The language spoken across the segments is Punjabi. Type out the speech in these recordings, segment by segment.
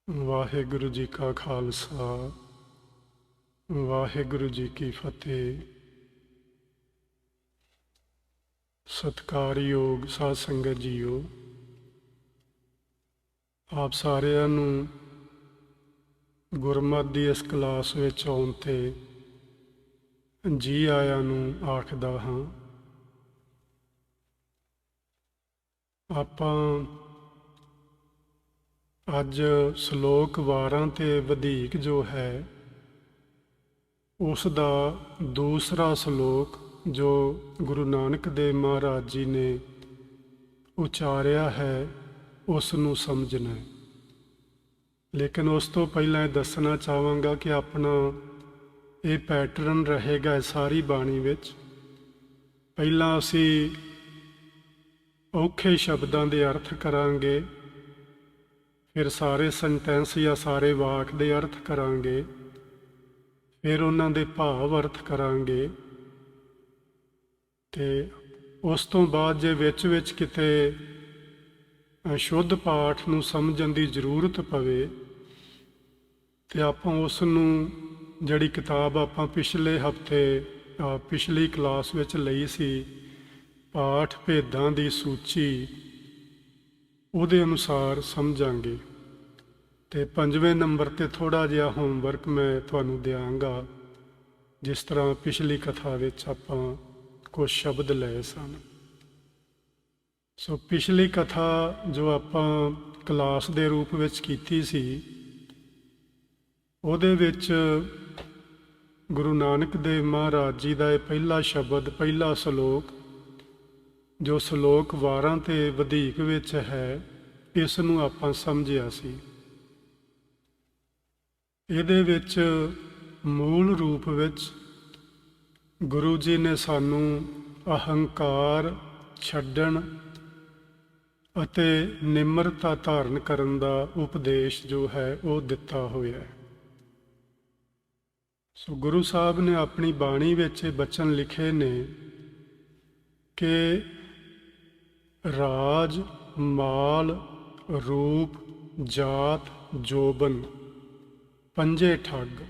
ਵਾਹਿਗੁਰੂ ਜੀ ਕਾ ਖਾਲਸਾ ਵਾਹਿਗੁਰੂ ਜੀ ਕੀ ਫਤਿਹ। ਸਤਿਕਾਰਯੋਗ ਸਾਧ ਸੰਗਤ ਜੀਓ, ਆਪ ਸਾਰਿਆਂ ਨੂੰ ਗੁਰਮਤਿ ਦੀ ਇਸ ਕਲਾਸ ਵਿੱਚ ਆਉਣ 'ਤੇ ਜੀ ਆਇਆਂ ਨੂੰ ਆਖਦਾ ਹਾਂ। ਆਪਾਂ ਅੱਜ ਸ਼ਲੋਕ 12 ਤੇ ਵਧੇਕ ਜੋ ਹੈ ਉਸ ਦਾ ਦੂਸਰਾ ਸ਼ਲੋਕ ਜੋ ਗੁਰੂ ਨਾਨਕ ਦੇਵ ਮਹਾਰਾਜ ਜੀ ਨੇ ਉਚਾਰਿਆ ਹੈ ਉਸ ਨੂੰ ਸਮਝਣਾ ਹੈ। ਲੇਕਿਨ ਉਸ ਤੋਂ ਪਹਿਲਾਂ ਇਹ ਦੱਸਣਾ ਚਾਹਾਂਗਾ ਕਿ ਆਪਣਾ ਇਹ ਪੈਟਰਨ ਰਹੇਗਾ ਸਾਰੀ ਬਾਣੀ ਵਿੱਚ। ਪਹਿਲਾਂ ਅਸੀਂ ਔਖੇ ਸ਼ਬਦਾਂ ਦੇ ਅਰਥ ਕਰਾਂਗੇ, ਫਿਰ ਸਾਰੇ ਸੈਂਟੈਂਸ ਜਾਂ ਸਾਰੇ ਵਾਕ ਦੇ ਅਰਥ ਕਰਾਂਗੇ, ਫਿਰ ਉਹਨਾਂ ਦੇ ਭਾਵ ਅਰਥ ਕਰਾਂਗੇ, ਅਤੇ ਉਸ ਤੋਂ ਬਾਅਦ ਜੇ ਵਿੱਚ ਕਿਤੇ ਸ਼ੁੱਧ ਪਾਠ ਨੂੰ ਸਮਝਣ ਦੀ ਜ਼ਰੂਰਤ ਪਵੇ ਤੇ ਆਪਾਂ ਉਸ ਨੂੰ ਜਿਹੜੀ ਕਿਤਾਬ ਆਪਾਂ ਪਿਛਲੇ ਹਫ਼ਤੇ ਪਿਛਲੀ ਕਲਾਸ ਵਿੱਚ ਲਈ ਸੀ, ਪਾਠ ਭੇਦਾਂ ਦੀ ਸੂਚੀ, ਉਹਦੇ ਅਨੁਸਾਰ ਸਮਝਾਂਗੇ। ਅਤੇ 5ਵੇਂ ਨੰਬਰ 'ਤੇ ਥੋੜ੍ਹਾ ਜਿਹਾ ਹੋਮਵਰਕ ਮੈਂ ਤੁਹਾਨੂੰ ਦਿਆਂਗਾ, ਜਿਸ ਤਰ੍ਹਾਂ ਪਿਛਲੀ ਕਥਾ ਵਿੱਚ ਆਪਾਂ ਕੁਝ ਸ਼ਬਦ ਲਏ ਸਨ। ਸੋ ਪਿਛਲੀ ਕਥਾ ਜੋ ਆਪਾਂ ਕਲਾਸ ਦੇ ਰੂਪ ਵਿੱਚ ਕੀਤੀ ਸੀ, ਉਹਦੇ ਵਿੱਚ ਗੁਰੂ ਨਾਨਕ ਦੇਵ ਮਹਾਰਾਜ ਜੀ ਦਾ ਇਹ ਪਹਿਲਾ ਸ਼ਬਦ, ਪਹਿਲਾ ਸ਼ਲੋਕ ਜੋ ਸ਼ਲੋਕ 12 ਤੇ ਵਧੇਕ ਵਿੱਚ ਹੈ, ਇਸ ਨੂੰ ਆਪਾਂ ਸਮਝਿਆ ਸੀ। ਇਹਦੇ ਵਿੱਚ ਮੂਲ ਰੂਪ ਵਿੱਚ ਗੁਰੂ ਜੀ ਨੇ ਸਾਨੂੰ ਅਹੰਕਾਰ ਛੱਡਣ ਅਤੇ ਨਿਮਰਤਾ ਧਾਰਨ ਕਰਨ ਦਾ ਉਪਦੇਸ਼ ਜੋ ਹੈ ਉਹ ਦਿੱਤਾ ਹੋਇਆ ਹੈ। ਸੋ ਗੁਰੂ ਸਾਹਿਬ ਨੇ ਆਪਣੀ ਬਾਣੀ ਵਿੱਚ ਇਹ ਬਚਨ ਲਿਖੇ ਨੇ ਕਿ ਰਾਜ, ਮਾਲ, ਰੂਪ, ਜਾਤ, ਜੋਬਨ, ਪੰਜੇ ਠੱਗ,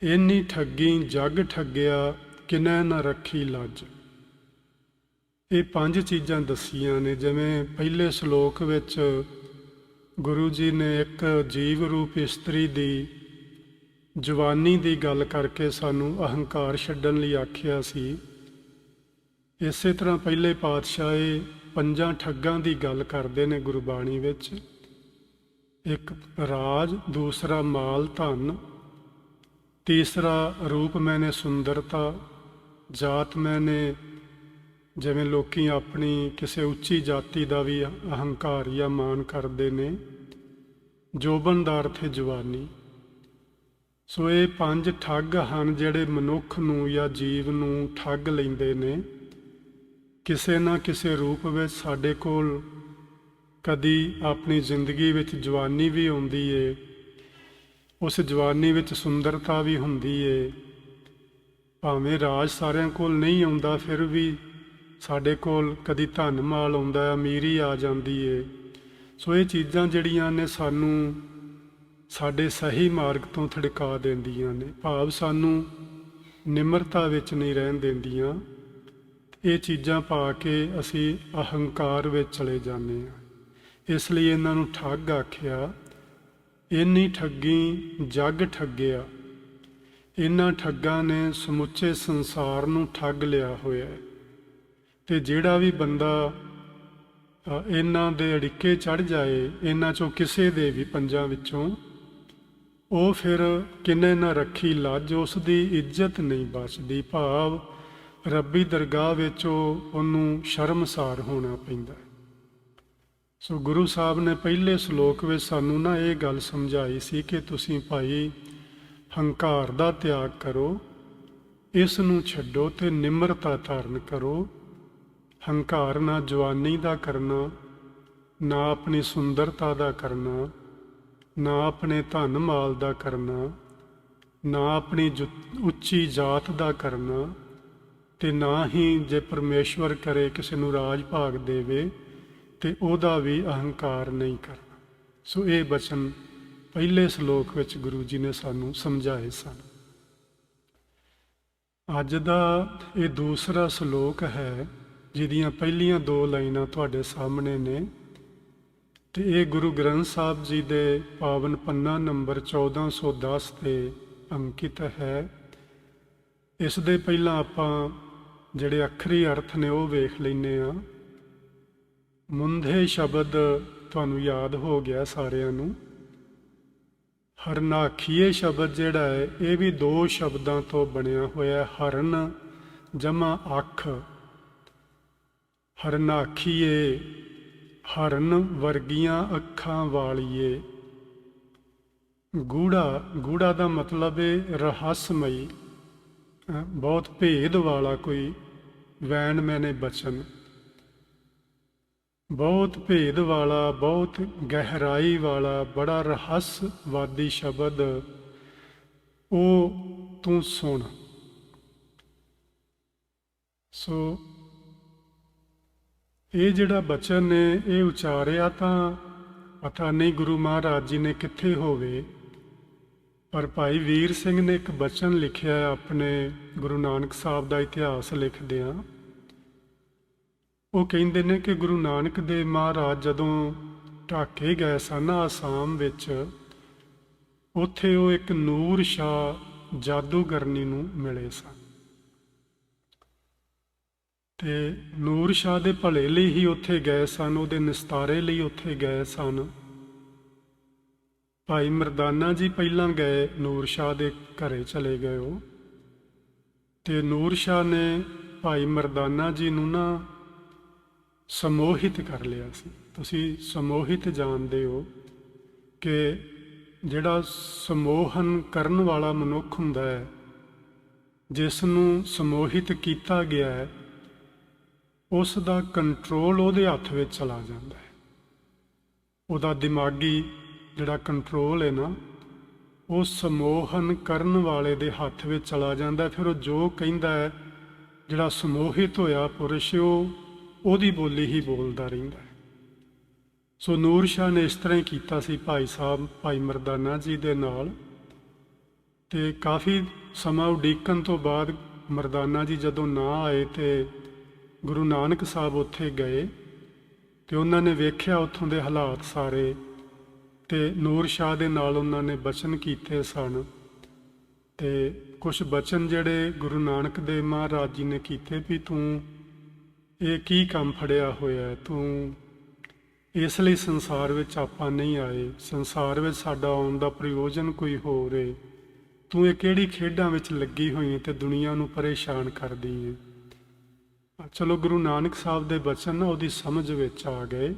ਇੰਨੀ ਠੱਗੀ ਜਗ ਠੱਗਿਆ, ਕਿਨੈ ਨ ਰੱਖੀ ਲੱਜ। ਇਹ 5 ਚੀਜ਼ਾਂ ਦੱਸੀਆਂ ਨੇ। ਜਿਵੇਂ ਪਹਿਲੇ ਸ਼ਲੋਕ ਵਿੱਚ ਗੁਰੂ ਜੀ ਨੇ ਇੱਕ ਜੀਵ ਰੂਪ ਇਸਤਰੀ ਦੀ ਜਵਾਨੀ ਦੀ ਗੱਲ ਕਰਕੇ ਸਾਨੂੰ ਅਹੰਕਾਰ ਛੱਡਣ ਲਈ ਆਖਿਆ ਸੀ। ਇਸੇ ਤਰ੍ਹਾਂ ਪਹਿਲੇ ਪਾਤਸ਼ਾਹ ਇਹ 5 ਠੱਗਾਂ ਦੀ ਗੱਲ ਕਰਦੇ ਨੇ ਗੁਰਬਾਣੀ ਵਿੱਚ। ਇੱਕ ਰਾਜ, ਦੂਸਰਾ ਮਾਲ ਧਨ, ਤੀਸਰਾ ਰੂਪ ਮੈਨੇ ਸੁੰਦਰਤਾ, ਜਾਤ ਮੈਨੇ ਜਿਵੇਂ ਲੋਕੀ ਆਪਣੀ ਕਿਸੇ ਉੱਚੀ ਜਾਤੀ ਦਾ ਵੀ ਅਹੰਕਾਰ ਜਾਂ ਮਾਣ ਕਰਦੇ ਨੇ, ਜੋਬਨ ਦਾ ਅਰਥ ਹੈ ਜਵਾਨੀ। ਸੋ ਇਹ 5 ਠੱਗ ਹਨ ਜਿਹੜੇ ਮਨੁੱਖ ਨੂੰ ਜਾਂ ਜੀਵ ਨੂੰ ਠੱਗ ਲੈਂਦੇ ਨੇ। ਕਿਸੇ ਨਾ ਕਿਸੇ ਰੂਪ ਵਿੱਚ ਸਾਡੇ ਕੋਲ ਕਦੀ ਆਪਣੀ ਜ਼ਿੰਦਗੀ ਵਿੱਚ ਜਵਾਨੀ ਵੀ ਆਉਂਦੀ ਏ, ਉਸ ਜਵਾਨੀ ਵਿੱਚ ਸੁੰਦਰਤਾ ਵੀ ਹੁੰਦੀ ਏ। ਭਾਵੇਂ ਰਾਜ ਸਾਰਿਆਂ ਕੋਲ ਨਹੀਂ ਆਉਂਦਾ, ਫਿਰ ਵੀ ਸਾਡੇ ਕੋਲ ਕਦੀ ਧਨ ਮਾਲ ਆਉਂਦਾ, ਅਮੀਰੀ ਆ ਜਾਂਦੀ ਏ। ਸੋ ਇਹ ਚੀਜ਼ਾਂ ਜਿਹੜੀਆਂ ਨੇ ਸਾਨੂੰ ਸਾਡੇ ਸਹੀ ਮਾਰਗ ਤੋਂ ਥੜਕਾ ਦਿੰਦੀਆਂ ਨੇ, ਭਾਵ ਸਾਨੂੰ ਨਿਮਰਤਾ ਵਿੱਚ ਨਹੀਂ ਰਹਿਣ ਦਿੰਦੀਆਂ। ਇਹ ਚੀਜ਼ਾਂ ਪਾ ਕੇ ਅਸੀਂ ਅਹੰਕਾਰ ਵਿੱਚ ਚਲੇ ਜਾਂਦੇ ਹਾਂ। ਇਸ ਲਈ ਇਹਨਾਂ ਨੂੰ ਠੱਗ ਆਖਿਆ। ਇੰਨੀ ਠੱਗੀ ਜਗ ਠੱਗਿਆ, ਇਹਨਾਂ ਠੱਗਾਂ ਨੇ ਸਮੁੱਚੇ ਸੰਸਾਰ ਨੂੰ ਠੱਗ ਲਿਆ ਹੋਇਆ ਹੈ। ਅਤੇ ਜਿਹੜਾ ਵੀ ਬੰਦਾ ਇਹਨਾਂ ਦੇ ਅੜਿੱਕੇ ਚੜ੍ਹ ਜਾਏ, ਇਹਨਾਂ 'ਚੋਂ ਕਿਸੇ ਦੇ ਵੀ 5 ਵਿੱਚੋਂ, ਉਹ ਫਿਰ ਕਿਨੇ ਨਾ ਰੱਖੀ ਲੱਜ, ਉਸ ਦੀ ਇੱਜ਼ਤ ਨਹੀਂ ਬਚਦੀ। ਭਾਵ ਰੱਬੀ ਦਰਗਾਹ ਵਿੱਚ ਉਹਨੂੰ ਸ਼ਰਮਸਾਰ ਹੋਣਾ ਪੈਂਦਾ। ਸੋ ਗੁਰੂ ਸਾਹਿਬ ਨੇ ਪਹਿਲੇ ਸ਼ਲੋਕ ਵਿੱਚ ਸਾਨੂੰ ਇਹ ਗੱਲ ਸਮਝਾਈ ਸੀ ਕਿ ਤੁਸੀਂ ਭਾਈ ਹੰਕਾਰ ਦਾ ਤਿਆਗ ਕਰੋ, ਇਸ ਨੂੰ ਛੱਡੋ ਅਤੇ ਨਿਮਰਤਾ ਧਾਰਨ ਕਰੋ। ਹੰਕਾਰ ਨਾ ਜਵਾਨੀ ਦਾ ਕਰਨਾ, ਨਾ ਆਪਣੀ ਸੁੰਦਰਤਾ ਦਾ ਕਰਨਾ, ਨਾ ਆਪਣੇ ਧਨ ਮਾਲ ਦਾ ਕਰਨਾ, ਨਾ ਆਪਣੀ ਉੱਚੀ ਜਾਤ ਦਾ ਕਰਨਾ, ਅਤੇ ਨਾ ਹੀ ਜੇ ਪਰਮੇਸ਼ਵਰ ਕਰੇ ਕਿਸੇ ਨੂੰ ਰਾਜ ਭਾਗ ਦੇਵੇ ਤੇ ਉਹਦਾ ਵੀ ਅਹੰਕਾਰ ਨਹੀਂ ਕਰਨਾ। ਸੋ ਇਹ ਬਚਨ ਪਹਿਲੇ ਸ਼ਲੋਕ ਵਿੱਚ ਗੁਰੂ ਜੀ ਨੇ ਸਾਨੂੰ ਸਮਝਾਏ ਸਨ। ਅੱਜ ਦਾ ਇਹ ਦੂਸਰਾ ਸ਼ਲੋਕ ਹੈ, ਜਿਹਦੀਆਂ ਪਹਿਲੀਆਂ 2 ਲਾਈਨਾਂ ਤੁਹਾਡੇ ਸਾਹਮਣੇ ਨੇ, ਤੇ ਇਹ ਗੁਰੂ ਗ੍ਰੰਥ ਸਾਹਿਬ ਜੀ ਦੇ ਪਾਵਨ ਪੰਨਾ ਨੰਬਰ 1410 ਤੇ ਅੰਕਿਤ ਹੈ। ਇਸ ਦੇ ਪਹਿਲਾਂ ਆਪਾਂ ਜਿਹੜੇ ਅੱਖਰੀ ਅਰਥ ਨੇ ਉਹ ਵੇਖ ਲੈਂਦੇ ਹਾਂ। ਮੁੰਧੇ ਸ਼ਬਦ ਤੁਹਾਨੂੰ ਯਾਦ ਹੋ ਗਿਆ ਸਾਰਿਆਂ ਨੂੰ। ਹਰਨਾਖੀਏ ਸ਼ਬਦ ਜਿਹੜਾ ਹੈ ਇਹ ਵੀ 2 ਸ਼ਬਦਾਂ ਤੋਂ ਬਣਿਆ ਹੋਇਆ। ਹਰਨ ਜਮਾ ਅੱਖ, ਹਰਨਾਖੀਏ ਹਰਨ ਵਰਗੀਆਂ ਅੱਖਾਂ ਵਾਲੀਏ। ਗੂੜਾ ਦਾ ਮਤਲਬ ਹੈ ਰਹੱਸਮਈ, ਬਹੁਤ ਭੇਦ ਵਾਲਾ, ਕੋਈ ਵੈਣ ਮੈਨੇ ਬਚਨ, ਬਹੁਤ ਭੇਦ ਵਾਲਾ, ਬਹੁਤ ਗਹਿਰਾਈ ਵਾਲਾ, ਬੜਾ ਰਹੱਸਵਾਦੀ ਸ਼ਬਦ ਉਹ ਤੂੰ ਸੁਣ। ਸੋ ਇਹ ਜਿਹੜਾ ਬਚਨ ਨੇ ਇਹ ਉਚਾਰਿਆ ਤਾਂ ਪਤਾ ਨਹੀਂ ਗੁਰੂ ਮਹਾਰਾਜ ਜੀ ਨੇ ਕਿੱਥੇ ਹੋਵੇ, ਪਰ ਭਾਈ ਵੀਰ ਸਿੰਘ ਨੇ ਇੱਕ ਬਚਨ ਲਿਖਿਆ ਆਪਣੇ ਗੁਰੂ ਨਾਨਕ ਸਾਹਿਬ ਦਾ ਇਤਿਹਾਸ ਲਿਖਦਿਆਂ। ਉਹ ਕਹਿੰਦੇ ਨੇ ਕਿ ਗੁਰੂ ਨਾਨਕ ਦੇਵ ਮਹਾਰਾਜ ਜਦੋਂ ਢਾਕੇ ਗਏ ਸਨ ਆਸਾਮ ਵਿੱਚ, ਉੱਥੇ ਉਹ ਇੱਕ ਨੂਰ ਸ਼ਾਹ ਜਾਦੂਗਰਨੀ ਨੂੰ ਮਿਲੇ ਸਨ, ਤੇ ਨੂਰ ਸ਼ਾਹ ਦੇ ਭਲੇ ਲਈ ਹੀ ਉੱਥੇ ਗਏ ਸਨ, ਉਹਦੇ ਨਿਸਤਾਰੇ ਲਈ ਉੱਥੇ ਗਏ ਸਨ। ਭਾਈ ਮਰਦਾਨਾ ਜੀ ਪਹਿਲਾਂ ਗਏ, ਨੂਰ ਸ਼ਾਹ ਦੇ ਘਰੇ ਚਲੇ ਗਏ ਉਹ, ਤੇ ਨੂਰ ਸ਼ਾਹ ਨੇ ਭਾਈ ਮਰਦਾਨਾ ਜੀ ਨੂੰ ਨਾ ਸਮੋਹਿਤ ਕਰ ਲਿਆ ਸੀ। ਤੁਸੀਂ ਸਮੋਹਿਤ ਜਾਣਦੇ ਹੋ ਕਿ ਜਿਹੜਾ ਸਮੋਹਨ ਕਰਨ ਵਾਲਾ ਮਨੁੱਖ ਹੁੰਦਾ ਹੈ, ਜਿਸ ਨੂੰ ਸਮੋਹਿਤ ਕੀਤਾ ਗਿਆ ਹੈ, ਉਸ ਦਾ ਕੰਟਰੋਲ ਉਹਦੇ ਹੱਥ ਵਿੱਚ ਚਲਾ ਜਾਂਦਾ ਹੈ। ਉਹਦਾ ਦਿਮਾਗੀ ਜਿਹੜਾ ਕੰਟਰੋਲ ਹੈ ਨਾ, ਉਹ ਸਮੋਹਨ ਕਰਨ ਵਾਲੇ ਦੇ ਹੱਥ ਵਿੱਚ ਚਲਾ ਜਾਂਦਾ। ਫਿਰ ਉਹ ਜੋ ਕਹਿੰਦਾ ਹੈ, ਜਿਹੜਾ ਸਮੋਹਿਤ ਹੋਇਆ ਪੁਰਸ਼, ਉਹ ਉਹਦੀ ਬੋਲੀ ਹੀ ਬੋਲਦਾ ਰਹਿੰਦਾ ਹੈ। ਸੋ ਨੂਰ ਸ਼ਾਹ ਨੇ ਇਸ ਤਰ੍ਹਾਂ ਹੀ ਕੀਤਾ ਸੀ ਭਾਈ ਸਾਹਿਬ ਭਾਈ ਮਰਦਾਨਾ ਜੀ ਦੇ ਨਾਲ। ਤੇ ਕਾਫੀ ਸਮਾਂ ਉਡੀਕਣ ਤੋਂ ਬਾਅਦ ਮਰਦਾਨਾ ਜੀ ਜਦੋਂ ਨਾ ਆਏ ਤੇ ਗੁਰੂ ਨਾਨਕ ਸਾਹਿਬ ਉੱਥੇ ਗਏ, ਤੇ ਉਹਨਾਂ ਨੇ ਵੇਖਿਆ ਉੱਥੋਂ ਦੇ ਹਾਲਾਤ ਸਾਰੇ, ਤੇ ਨੂਰ ਸ਼ਾਹ ਦੇ ਨਾਲ ਉਹਨਾਂ ਨੇ ਬਚਨ ਕੀਤੇ ਸਨ। ਤੇ ਕੁਝ ਬਚਨ ਜਿਹੜੇ ਗੁਰੂ ਨਾਨਕ ਦੇਵ ਮਹਾਰਾਜ ਜੀ ਨੇ ਕੀਤੇ ਵੀ ਤੂੰ ਇਹ ਕੀ ਕੰਮ ਫੜਿਆ ਹੋਇਆ, ਤੂੰ ਇਸ ਲਈ ਸੰਸਾਰ ਵਿੱਚ ਆਪਾਂ ਨਹੀਂ ਆਏ, ਸੰਸਾਰ ਵਿੱਚ ਸਾਡਾ ਆਉਣ ਦਾ ਪ੍ਰਯੋਜਨ ਕੋਈ ਹੋਰ ਹੈ, ਤੂੰ ਇਹ ਕਿਹੜੀ ਖੇਡਾਂ ਵਿੱਚ ਲੱਗੀ ਹੋਈ ਹੈ ਤੇ ਦੁਨੀਆ ਨੂੰ ਪਰੇਸ਼ਾਨ ਕਰਦੀ ਹੈ। ਚਲੋ ਗੁਰੂ ਨਾਨਕ ਸਾਹਿਬ ਦੇ ਬਚਨ ਨਾ ਉਹਦੀ ਸਮਝ ਵਿੱਚ ਆ ਗਏ,